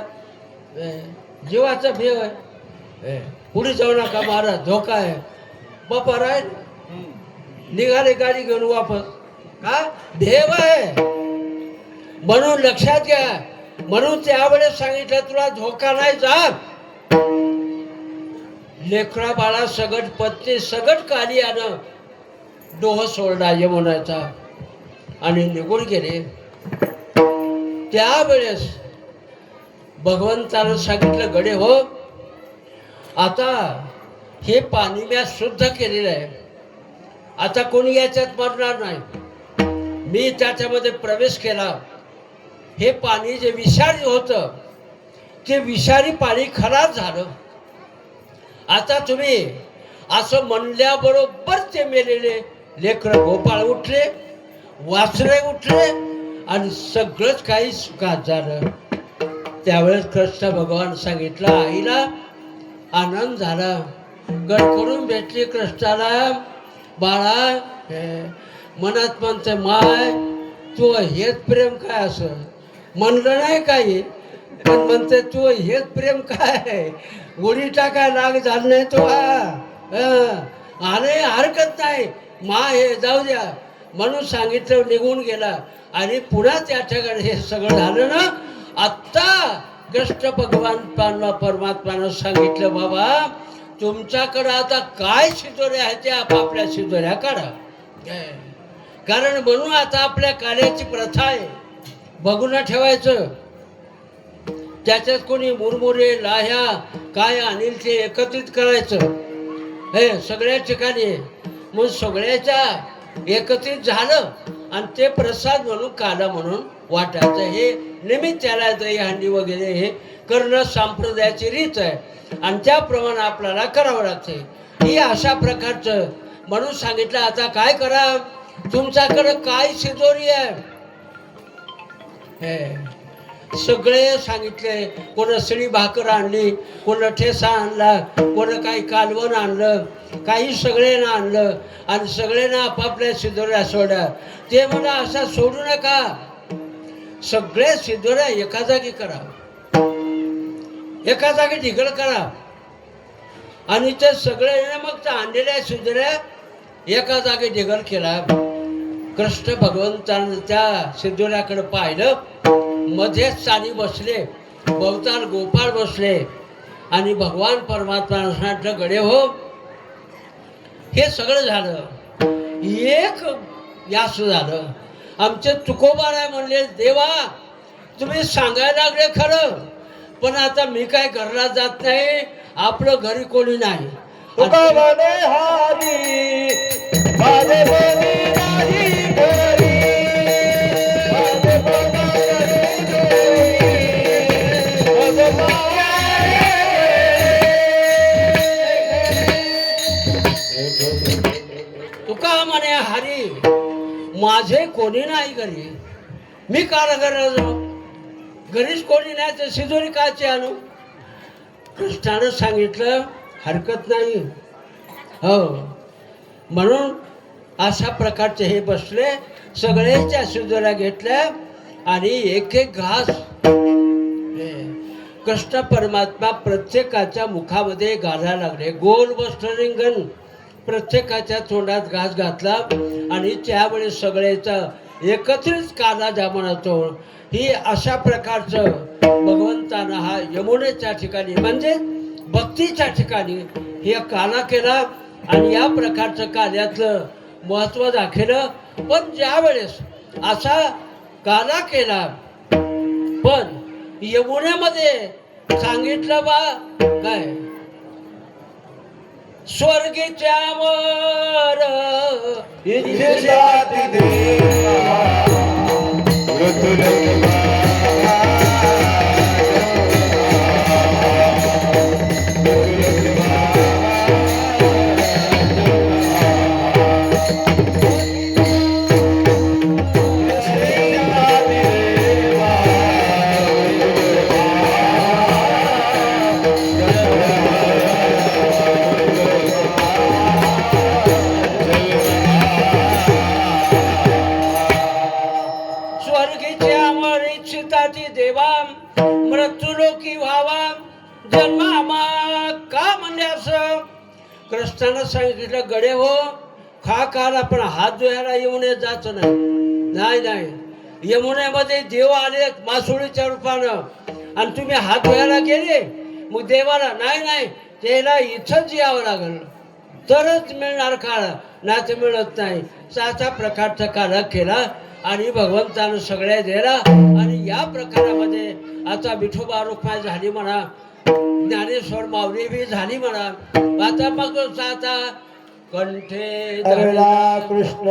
जीवाचा भेव आहे. पुढे जाऊ नका महाराज, धोका आहे. बापा राय निघाले गाडी घेऊन वापस, का भेव आहे म्हणून लक्षात घ्या. म्हणून त्यावेळेस सांगितलं, तुला धोका नाही जा. लेकरा बाळा सगट पत्नी सगट कालियानं डोह सोडला यमुनाचा आणि निघून गेले. त्यावेळेस भगवंतानं सांगितलं, गडे हो, आता हे पाणी मी शुद्ध केलेलं आहे, आता कोणी याच्यात मरणार नाही. मी त्याच्यामध्ये प्रवेश केला, हे पाणी जे विषारी होतं ते विषारी पाणी खराब झालं. आता तुम्ही असं म्हणल्याबरोबर ते मेलेले लेकरं गोपाळ उठले, वासरे उठले आणि सगळंच काही सुखात झालं. त्यावेळेस कृष्ण भगवान सांगितलं, आईला आनंद झाला, गड करून भेटली कृष्णाला. बाळा मनात म्हणते, माय तू हेच प्रेम काय, असं म्हणलं नाही काही, पण म्हणते तू हेच प्रेम काय, गोळी टाकाय लाग झालं नाही तो. अरे हरकत नाही मा, हे जाऊ द्या म्हणून सांगितलं, निघून गेला. आणि पुन्हा त्या ठिकाणी हे सगळं झालं ना. आत्ता कृष्ण भगवान परमात्मानं सांगितलं, बाबा तुमच्याकडं आता काय शिदोऱ्या आहेत त्या आपापल्या शिदोऱ्या काढा. कारण म्हणून आता आपल्या कार्याची प्रथा आहे, बघून ठेवायचं. त्याच्यात कोणी मुरमुरे लाह्या काय आणील ते एकत्रित करायचं, हे सगळ्या ठिकाणी. मग सगळ्याच्या एकत्रित झालं आणि ते प्रसाद म्हणून काला म्हणून वाटायचं. हे निमित्त त्याला दही हंडी वगैरे हे करणं संप्रदायाची रीत आहे आणि त्याप्रमाणे आपल्याला करावं लागते. ही अशा प्रकारचं म्हणून सांगितलं. आता काय करा, तुमच्याकडं काय शिजोरी आहे हे सगळे सांगितले. कोण शिळी भाकर आणली, कोण ठेसा आणला, कोण काही कालवण आणलं, काही सगळ्यांना आणलं आणि सगळ्यांना आपापल्या शिदोऱ्या सोडा. ते म्हणा असा सोडू नका, सगळे शिदोऱ्या एका जागी करा, एका जागी ढिगळ करा. आणि ते सगळे मग त्या आणलेल्या शिदोऱ्या एका जागी ढिगळ केला. कृष्ण भगवंतानं त्या सिद्धोऱ्याकडे पाहिलं, मध्येच सानी बसले, भोवताल गोपाळ बसले आणि भगवान परमात्मा सांगितलं, गडे हो, हे सगळं झालं, एक यास झालं. आमचे तुकोबाराय म्हणले, देवा तुम्ही सांगायला लागले खरं, पण आता मी काय घरला जात नाही, आपलं घरी कोणी नाही. तुकोबाने हारी माझे कोणी नाही घरी, माझे कोणी नाही घरी, माझे कोणी नाही घरी, मी कारागराला जाऊ, घरीच कोणी नाही तर शिदोरी काची आणू. कृष्णानं सांगितलं हरकत नाही. हो, म्हणून अशा प्रकारचे हे बसले, सगळ्याच्या शिदोऱ्या घेतल्या आणि एक एक घास कृष्ण परमात्मा प्रत्येकाच्या मुखामध्ये घालायला लागले. गोल बसलं रिंगण, प्रत्येकाच्या तोंडात घास घातला आणि त्यावेळेस सगळ्याचा एकत्रित काला जामनातो. ही अशा प्रकारचं भगवंतानं हा यमुनेच्या ठिकाणी म्हणजे भक्तीच्या ठिकाणी हे काला केला आणि या प्रकारचं कार्यातलं महत्त्व दाखवलं. पण ज्यावेळेस असा काला केला पण यमुनेमध्ये सांगितलं बा काय, स्वर्गीच्या वर इच्छिताति देवा मृत्युलोक देवा मृत्युलोकी व्हावा जन्मा का म्हणल्यास कृष्णानं सांगितलं, गडे हो खा काला पण हात धुवायला यमुनेत जायचं नाही. नाही, यमुनेमध्ये देव आले मासोळीच्या रूपानं आणि तुम्ही हात धुवायला गेले मग देवाला नाही त्याला इथंच यावं लागल तरच मिळणार काळ, नाही तर मिळत नाही. अशा प्रकारचा काळ केला आणि भगवंतानं सगळ्या दिला. आणि या प्रकारामध्ये आता विठोबा रुक्माई झाली म्हणा, ज्ञानेश्वर माऊली बी झाली म्हणा. आता मग आता कंठे कृष्ण